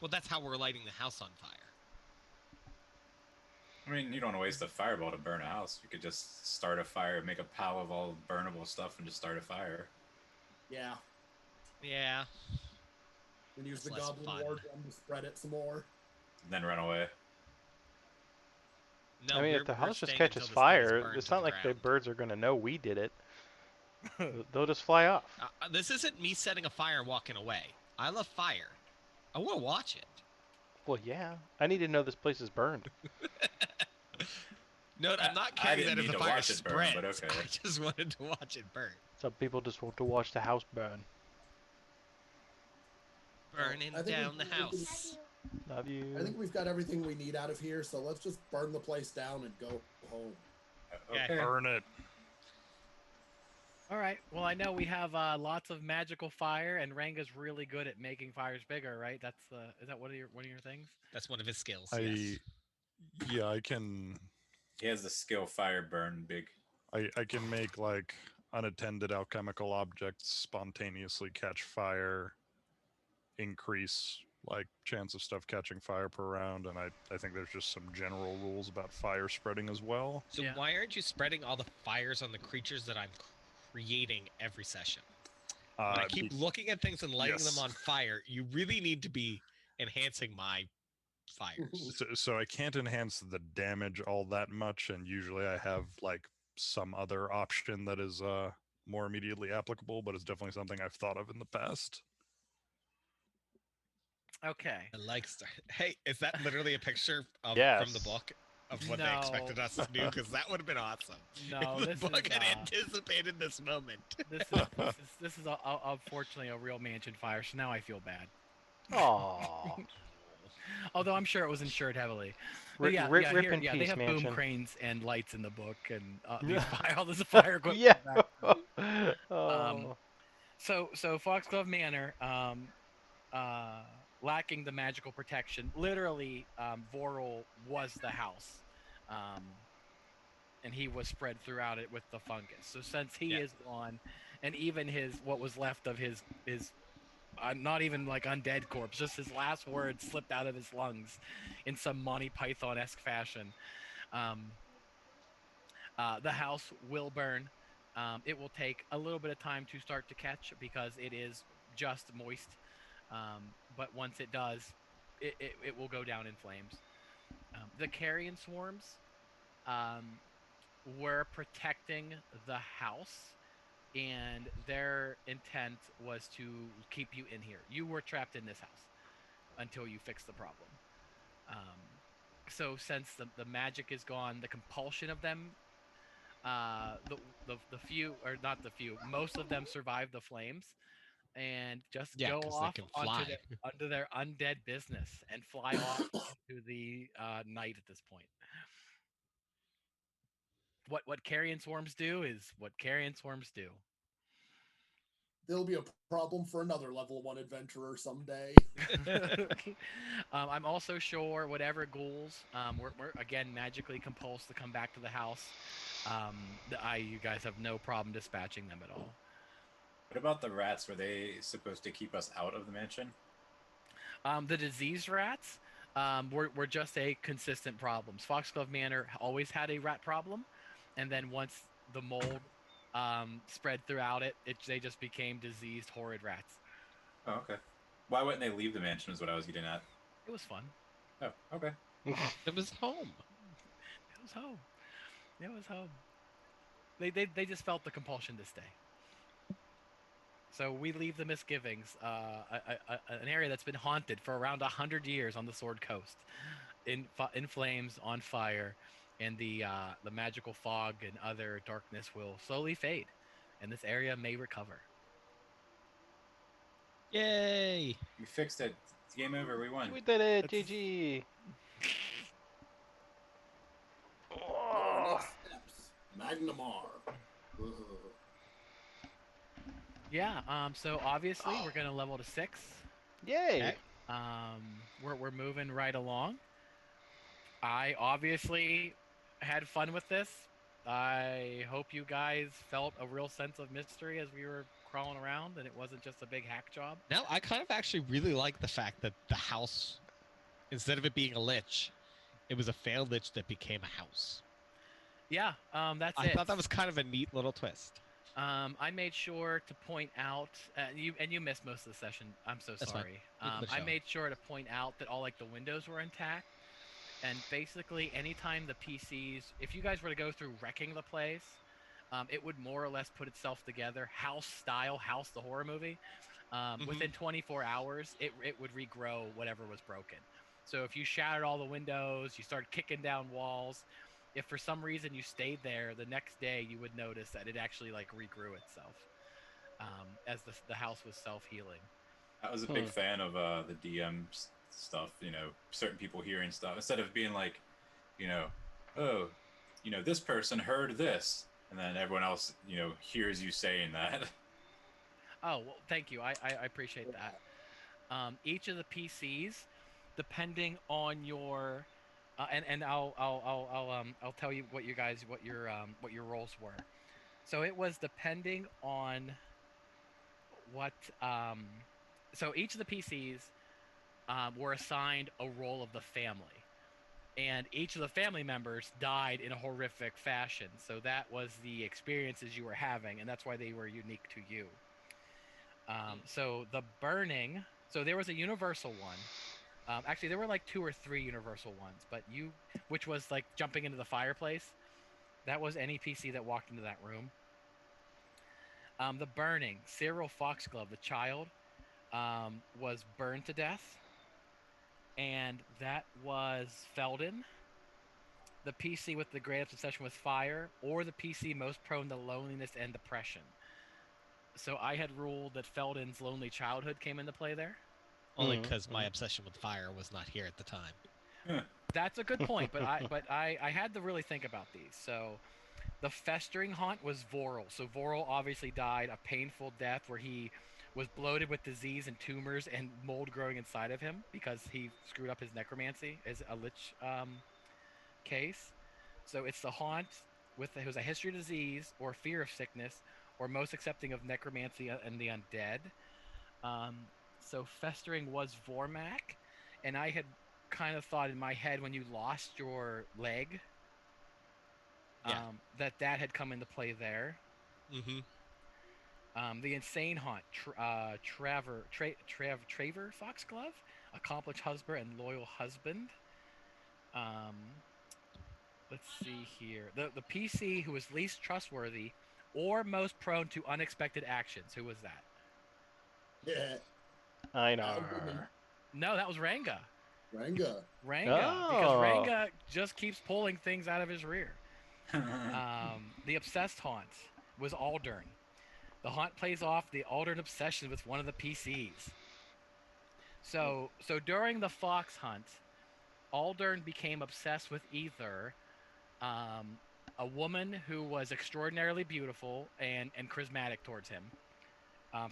Well, that's how we're lighting the house on fire. I mean, you don't want to waste a fireball to burn a house. You could just start a fire, make a pile of all burnable stuff, and just start a fire. Yeah. Yeah. And use It's the less goblin fun. war drum to spread it some more. And then run away. No, I mean, we're, if the we're house just staying catches until this thing is fire, burned it's to not the like the ground. birds are gonna know we did it. They'll just fly off. This isn't me setting a fire and walking away. I love fire. I want to watch it. Well, yeah. I need to know this place is burned. No, I'm not I counting didn't that if need the to fire watch it burn, spreads. but okay. I just wanted to watch it burn. Some people just want to watch the house burn. Burning I think down the we- house. Love you. I think we've got everything we need out of here, so let's just burn the place down and go home. Okay. Burn it. All right. Well, I know we have lots of magical fire, and Ranga's really good at making fires bigger, right? That's is that one of your things? That's one of his skills. I Yes. yeah, I can He has the skill fire burn big. I can make like unattended alchemical objects spontaneously catch fire, increase like chance of stuff catching fire per round, and I think there's just some general rules about fire spreading as well. So Yeah. why aren't you spreading all the fires on the creatures that I'm creating every session? When I keep looking at things and lighting yes. them on fire, you really need to be enhancing my fires. So I can't enhance the damage all that much, and usually I have like some other option that is more immediately applicable, but it's definitely something I've thought of in the past. Okay. I like Star. Hey, is that literally a picture of from the Yes. book of what they expected No. us to do? Because that would have been awesome. No, if the this book is, had anticipated this moment. This is unfortunately a real mansion fire, so now I feel bad. Aww. Although I'm sure it was insured heavily. But Rip, yeah, rip, yeah, rip here, in yeah, peace, they have boom mansion. cranes and lights in the book, and Yeah. all this fire equipment. Yeah. in the back. Oh. So Foxglove Manor, lacking the magical protection, literally, Vorel was the house, and he was spread throughout it with the fungus. So since he Yeah. is gone, and even what was left of his not even like undead corpse, just his last words slipped out of his lungs in some Monty Python-esque fashion. The house will burn. It will take a little bit of time to start to catch because it is just moist. But once it does, it will go down in flames. The carrion swarms were protecting the house, and their intent was to keep you in here. You were trapped in this house until you fix the problem. So since the magic is gone, the compulsion of them, the few, or not the few, most of them survive the flames and just Yeah, go 'cause they off can onto fly. their undead business and fly off into the night at this point. What carrion swarms do is what carrion swarms do. There'll be a problem for another level 1 adventurer someday. I'm also sure whatever ghouls were again magically compulsed to come back to the house. You guys have no problem dispatching them at all. What about the rats? Were they supposed to keep us out of the mansion? The disease rats were just a consistent problem. Foxglove Manor always had a rat problem, and then once the mold spread throughout it, they just became diseased, horrid rats. Oh, okay. Why wouldn't they leave the mansion is what I was getting at. It was fun. Oh, okay. It was home. It was home. It was home. They just felt the compulsion to stay. So we leave the Misgivings, an area that's been haunted for around 100 years on the Sword Coast, in flames, on fire, and the magical fog and other darkness will slowly fade, and this area may recover. Yay! We fixed it. It's game over. We won. We did it. It's- GG. Next steps. Magnamar. Ugh. Yeah. So obviously we're gonna level to 6. Yay. Okay. We're moving right along. I obviously had fun with this. I hope you guys felt a real sense of mystery as we were crawling around, and it wasn't just a big hack job. No, I kind of actually really like the fact that the house, instead of it being a lich, it was a failed lich that became a house. Yeah, that's I it. thought that was kind of a neat little twist. I made sure to point out, you missed most of the session. I'm so That's fine. sorry. You can I show. made sure to point out that all like the windows were intact, and basically anytime the PCs, if you guys were to go through wrecking the place, it would more or less put itself together, House style, House the horror movie. Within 24 hours, it would regrow whatever was broken. So if you shattered all the windows, you started kicking down walls. If for some reason you stayed there, the next day you would notice that it actually like regrew itself, as the house was self-healing. I was a big fan of the DM stuff. You know, certain people hearing stuff instead of being like, you know, oh, you know, this person heard this, and then everyone else, you know, hears you saying that. Oh well, thank you. I appreciate that. Each of the PCs, depending on your, and I'll tell you what what your roles were. So it was depending on what so each of the PCs were assigned a role of the family, and each of the family members died in a horrific fashion. So that was the experiences you were having, and that's why they were unique to you. So the burning. So there was a universal one. Actually, there were like 2 or 3 universal ones, but which was like jumping into the fireplace. That was any PC that walked into that room. The burning. Cyril Foxglove, the child, was burned to death, and that was Felden, the PC with the greatest obsession with fire, or the PC most prone to loneliness and depression. So I had ruled that Felden's lonely childhood came into play there. Only because my obsession with fire was not here at the time. That's a good point, but I had to really think about these. So the festering haunt was Vorel. So Vorel obviously died a painful death where he was bloated with disease and tumors and mold growing inside of him because he screwed up his necromancy as a lich case. So it's the haunt who's a history of disease or fear of sickness or most accepting of necromancy and the undead. So festering was Vormac, and I had kind of thought in my head when you lost your leg, that had come into play there. The insane haunt, Traver Foxglove, accomplished husband and loyal husband. Let's see here. The PC who was least trustworthy or most prone to unexpected actions. Who was that? Yeah. Einar. No, that was Ranga. Ranga. Because Ranga just keeps pulling things out of his rear. The obsessed haunt was Aldern. The haunt plays off the Aldern obsession with one of the PCs. So during the fox hunt, Aldern became obsessed with either a woman who was extraordinarily beautiful and charismatic towards him.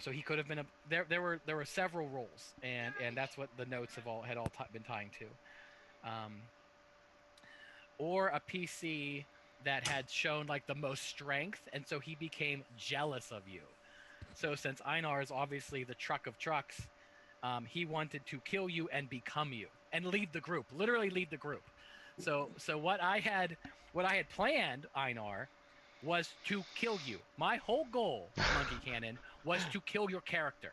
So he could have been there were several roles, and that's what the notes had all been tying to. Or a PC that had shown like the most strength, and so he became jealous of you. So since Einar is obviously the truck of trucks, he wanted to kill you and become you and lead the group, literally lead the group. So what I had planned, Einar, was to kill you. My whole goal, Monkey Cannon, was to kill your character.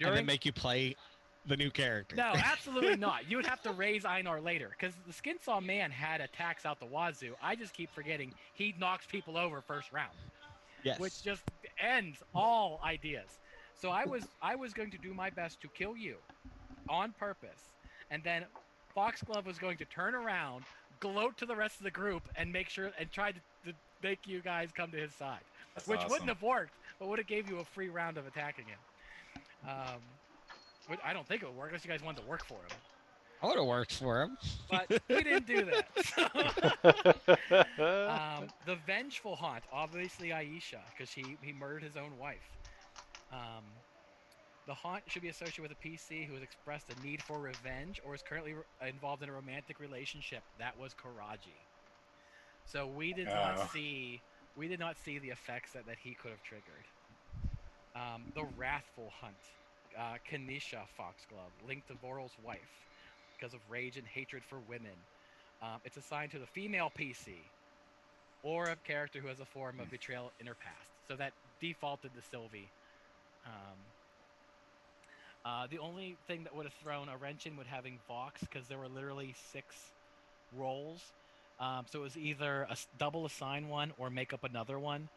And then make you play the new character. No, absolutely not. You would have to raise Einar later, because the Skinsaw Man had attacks out the wazoo. I just keep forgetting he knocks people over first round. Yes. Which just ends all ideas. So I was going to do my best to kill you on purpose, and then Foxglove was going to turn around, gloat to the rest of the group, and make sure and try to make you guys come to his side. That's which awesome. wouldn't have worked, but would have gave you a free round of attacking him. Which I don't think it would work unless you guys wanted to work for him. I would have worked for him. But we didn't do that. The vengeful haunt, obviously Aisha, because he murdered his own wife. The haunt should be associated with a PC who has expressed a need for revenge or is currently involved in a romantic relationship. That was Karaji. So we did not see the effects that he could have triggered. The Wrathful Hunt, Kanisha Foxglove, linked to Voral's wife because of rage and hatred for women. It's assigned to the female PC or a character who has a form of betrayal in her past. So that defaulted to Sylvie. The only thing that would have thrown a wrench in would having Vox, because there were literally 6 roles. So it was either double assign one or make up another one.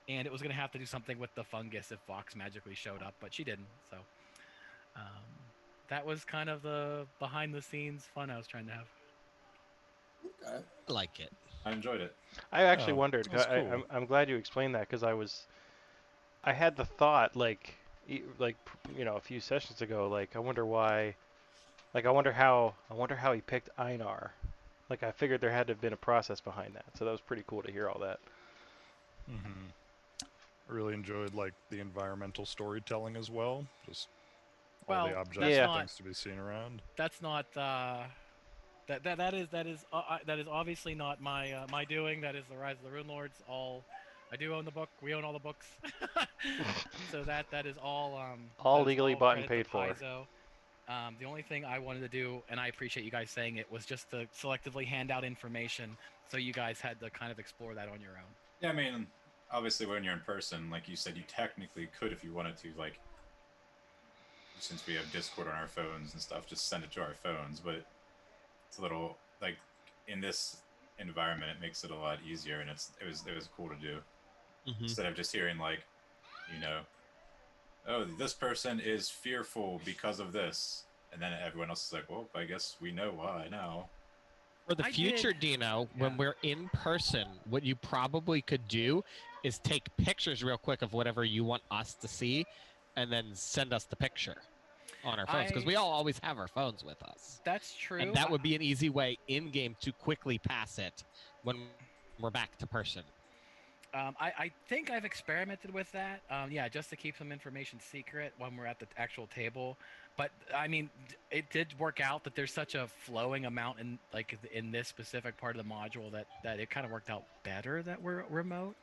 And it was going to have to do something with the fungus if Vox magically showed up, but she didn't. So that was kind of the behind-the-scenes fun I was trying to have. Okay. I like it. I enjoyed it. I actually Oh, wondered. that's cool. I'm glad you explained that because I had the thought like a few sessions ago, like I wonder why, like I wonder how he picked Einar. Like I figured there had to have been a process behind that, so that was pretty cool to hear all that. Mm-hmm. Really enjoyed like the environmental storytelling as well. Just all the objects and things to be seen around. That's not that is obviously not my doing. That is the Rise of the Runelords. I do own the book. We own all the books. So that is all Legally bought and paid for. The only thing I wanted to do, and I appreciate you guys saying it, was just to selectively hand out information so you guys had to kind of explore that on your own. Yeah, I mean, obviously when you're in person, like you said, you technically could, if you wanted to, like, since we have Discord on our phones and stuff, just send it to our phones, but it's a little, like, in this environment, it makes it a lot easier, and it was cool to do. Mm-hmm. Instead of just hearing, like, you know, oh, this person is fearful because of this, and then everyone else is like, well, I guess we know why now. For the future, Dino, when we're in person, what you probably could do is take pictures real quick of whatever you want us to see, and then send us the picture on our phones, because we all always have our phones with us. That's true. And that would be an easy way in-game to quickly pass it when we're back to person. I think I've experimented with that. Yeah, just to keep some information secret when we're at the actual table. But I mean, it did work out that there's such a flowing amount in this specific part of the module that it kind of worked out better that we're remote.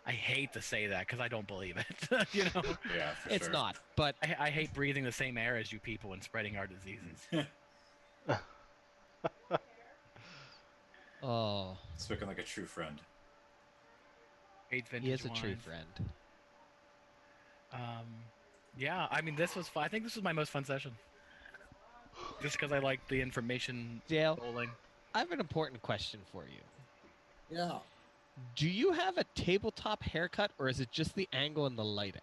I hate to say that because I don't believe it. You know, yeah, it's not. But I hate breathing the same air as you people and spreading our diseases. Oh, speaking like a true friend. He is a true friend. Yeah, I mean, this was fun. I think this was my most fun session. Just because I like the information rolling. I have an important question for you. Yeah. Do you have a tabletop haircut, or is it just the angle and the lighting?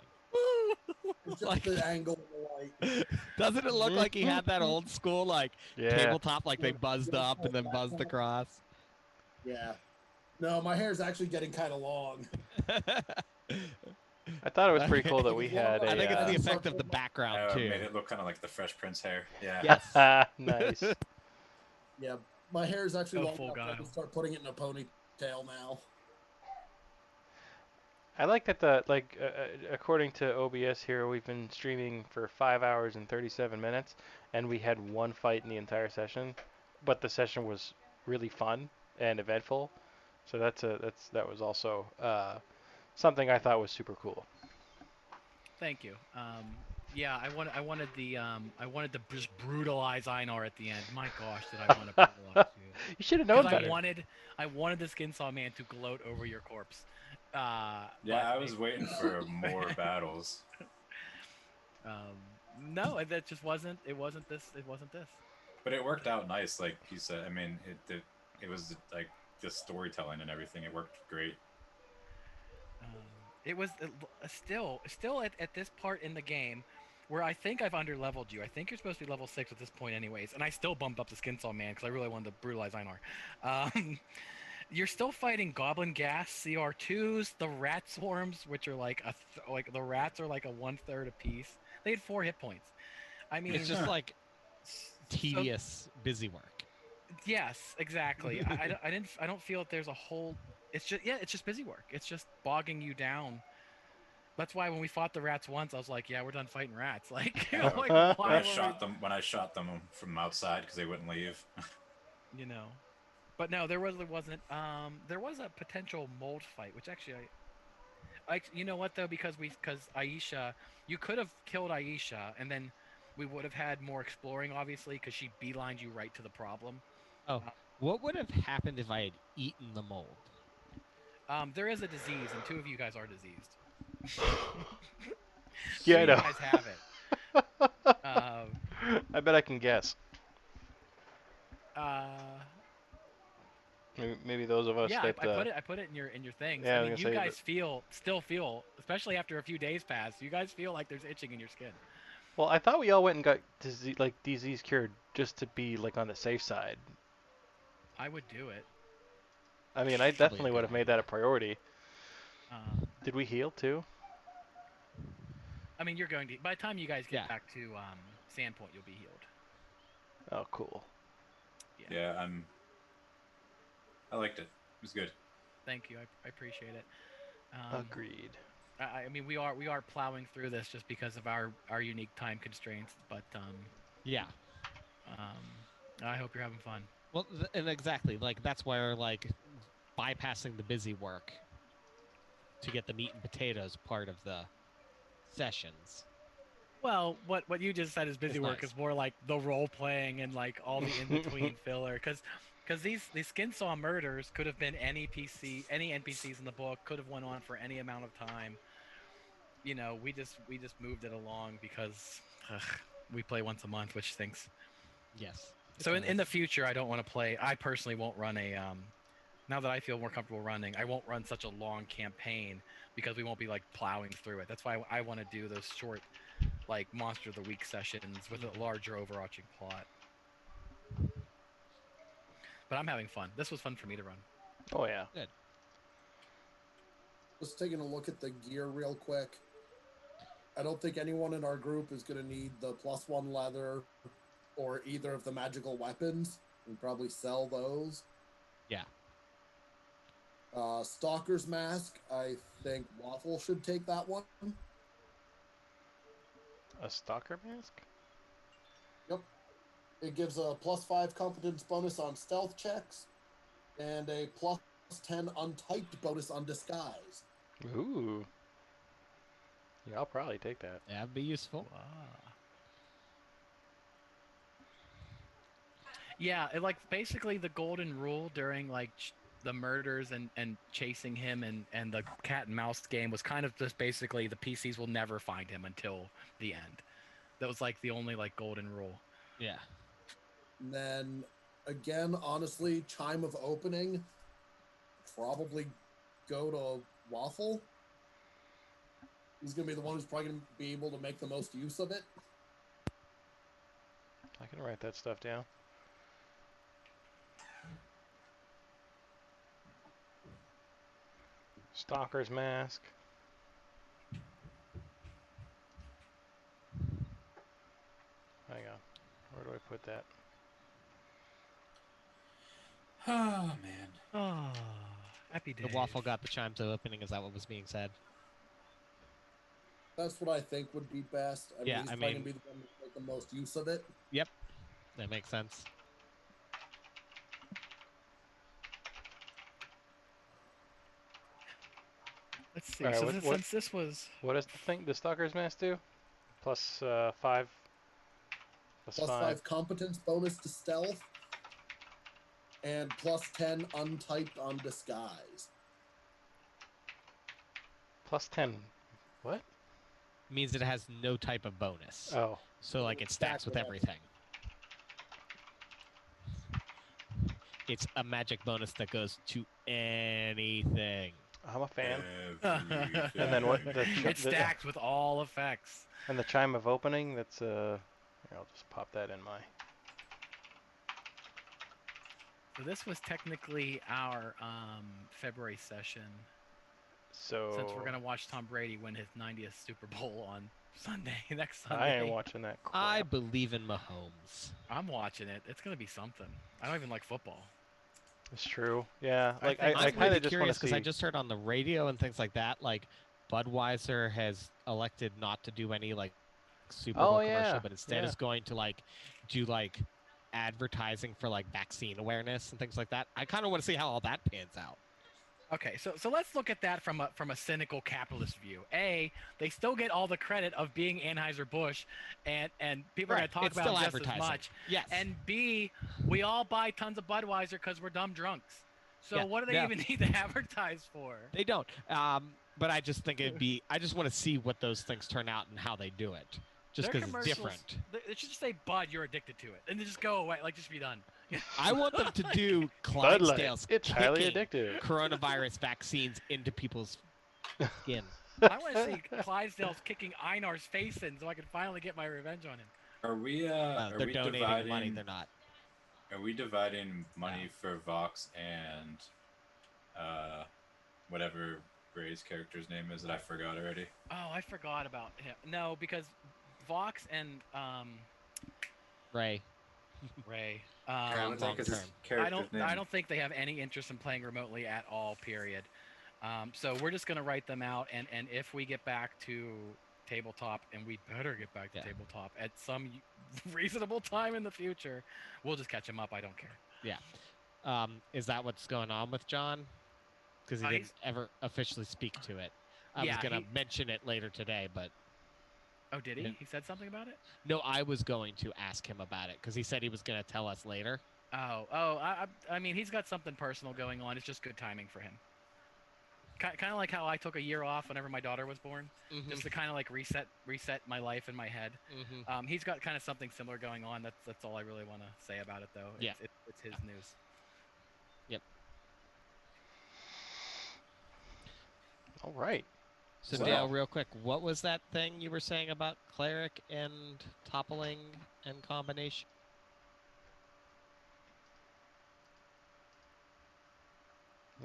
It's just the angle and the light. Doesn't it look like he had that old school, like, tabletop, like they buzzed up and then buzzed across? Yeah. No, my hair is actually getting kind of long. I thought it was pretty cool that we had I think it's the effect of the background, too. Made it look kind of like the Fresh Prince hair. Yeah. Yes. Nice. Yeah, my hair is actually long full enough. I can start putting it in a ponytail now. I like that according to OBS here, we've been streaming for 5 hours and 37 minutes, and we had one fight in the entire session, but the session was really fun and eventful. So that was also something I thought was super cool. Thank you. Yeah, I wanted to just brutalize Einar at the end. My gosh, did I want to brutalize you? You should have known better. I wanted the Skinsaw Man to gloat over your corpse. I was waiting for more battles. No, that just wasn't. It wasn't this. But it worked out nice, like you said. I mean, it was like the storytelling and everything. It worked great. It was still at this part in the game where I think I've underleveled you. I think you're supposed to be level 6 at this point anyways, and I still bumped up the Skinsaw Man because I really wanted to brutalize Einar. You're still fighting Goblin Gas, CR2s, the Rat Swarms, which are like the rats are like a 1/3 apiece. They had 4 hit points. I mean, it's just like tedious busy work. Yes, exactly. I don't feel that there's a whole. It's just busy work. It's just bogging you down. That's why when we fought the rats once, I was like, "Yeah, we're done fighting rats." Like, when I shot them from outside because they wouldn't leave. You know, But no, there wasn't. There was a potential mold fight, which actually you know what though, because Aisha, you could have killed Aisha, and then we would have had more exploring, obviously, because she beelined you right to the problem. Oh, what would have happened if I had eaten the mold? There is a disease, and 2 of you guys are diseased. Yeah, I You know. guys have it. I bet I can guess. Uh, Maybe those of us yeah, that. I put it in your things. Yeah, I I was mean, gonna you say guys still feel, especially after a few days pass, you guys feel like there's itching in your skin. Well, I thought we all went and got disease cured just to be like on the safe side. I would do it. I mean, I Probably a definitely would good have made that a idea. priority. Um, Did we heal too? I mean, you're going to. By the time you guys get Yeah. back to Sandpoint, you'll be healed. Oh, cool. Yeah, I liked it. It was good. Thank you. I appreciate it. Agreed. I mean, we are plowing through this just because of our unique time constraints, but Yeah. I hope you're having fun. Well, and exactly, like that's where like bypassing the busy work to get the meat and potatoes part of the sessions. Well, what you just said is busy It's work nice. is more like the role playing and like all the in between filler, because these skin saw murders could have been any NPCs in the book, could have went on for any amount of time. You know, we just moved it along because we play once a month, which stinks. Yes. So in the future, I don't want to play. I personally won't run a. Now that I feel more comfortable running, I won't run such a long campaign because we won't be like plowing through it. That's why I want to do those short, like Monster of the Week sessions with a larger overarching plot. But I'm having fun. This was fun for me to run. Oh yeah. Good. Just taking a look at the gear real quick. I don't think anyone in our group is going to need the +1 leather or either of the magical weapons. We probably sell those. Yeah. Stalker's Mask, I think Waffle should take that one. A stalker mask? Yep. It gives a +5 competence bonus on stealth checks and a +10 untyped bonus on disguise. Ooh. Yeah, I'll probably take that. That'd be useful. Wow. Yeah, like basically the golden rule during like the murders and chasing him and the cat and mouse game was kind of just basically the PCs will never find him until the end. That was like the only like golden rule. Yeah. And then again, honestly, Chime of Opening, probably go to Waffle. He's going to be the one who's probably going to be able to make the most use of it. I can write that stuff down. Stalker's mask. Hang on. Where do I put that? Oh man. Oh, happy The days. Waffle got the chimes opening. Is that what was being said? That's what I think would be best. I mean, Yeah, he's I probably mean- going to be the one to make the most use of it. Yep. That makes sense. Let's see. All right, So what- since this was What does the stalker's mask do? +5. +5 competence bonus to stealth and +10 untyped on disguise. +10. What? Means it has no type of bonus. Oh. So like it stacks with everything. It's a magic bonus that goes to anything. I'm a fan. Everything. And then what? it stacked with all effects. And the chime of opening. That's here, I'll just pop that in my. So this was technically our February session. So. Since we're gonna watch Tom Brady win his 90th Super Bowl on Sunday, next Sunday. I ain't watching that crap. I believe in Mahomes. I'm watching it. It's gonna be something. I don't even like football. It's true. Yeah. I Like think- I I'm kind really of just want curious to because see. I just heard on the radio and things like that, like Budweiser has elected not to do any like Super Oh, Bowl yeah, commercial, but instead yeah. is going to like do like advertising for like vaccine awareness and things like that. I kind of want to see how all that pans out. Okay, so let's look at that from a cynical capitalist view. A, they still get all the credit of being Anheuser-Busch, and people are Right, going to it's talk still about them just as advertising. much. Yes. And B, we all buy tons of Budweiser because we're dumb drunks. So Yeah, what do they no. even need to advertise for? They don't. But I just think it'd be. I just want to see what those things turn out and how they do it. Just Their because it's commercials, different. They should just say, Bud, you're addicted to it. And then just go away. Like, just be done. I want them to do Bud Light, Clydesdale's it's highly kicking addictive. coronavirus vaccines into people's skin. I want to see Clydesdale's kicking Einar's face in so I can finally get my revenge on him. Are we They're donating dividing money. They're not. Are we dividing money for Vox and whatever Gray's character's name is that I forgot already? Oh, I forgot about him. No, because Vox and Ray. Ray. Long term. I don't think they have any interest in playing remotely at all. Period. So we're just gonna write them out, and if we get back to tabletop, and we better get back to tabletop at some reasonable time in the future, we'll just catch them up. I don't care. Yeah. Is that what's going on with John? Because he didn't ever officially speak to it. I was gonna mention it later today, but. Oh, did he? He said something about it? No, I was going to ask him about it because he said he was going to tell us later. I mean, he's got something personal going on. It's just good timing for him. Kind of like how I took a year off whenever my daughter was born, just to kind of like reset my life in my head. He's got kind of something similar going on. That's all I really want to say about it, though. It's his news. Yep. All right. So Dale, real quick, what was that thing you were saying about cleric and toppling and combination?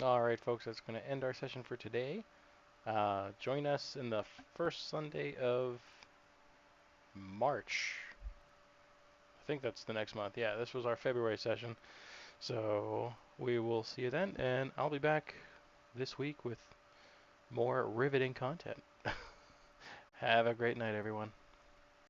All right, folks, that's going to end our session for today. Join us in the first Sunday of March. I think that's the next month. Yeah, this was our February session. So we will see you then, and I'll be back this week with more riveting content. Have a great night, everyone.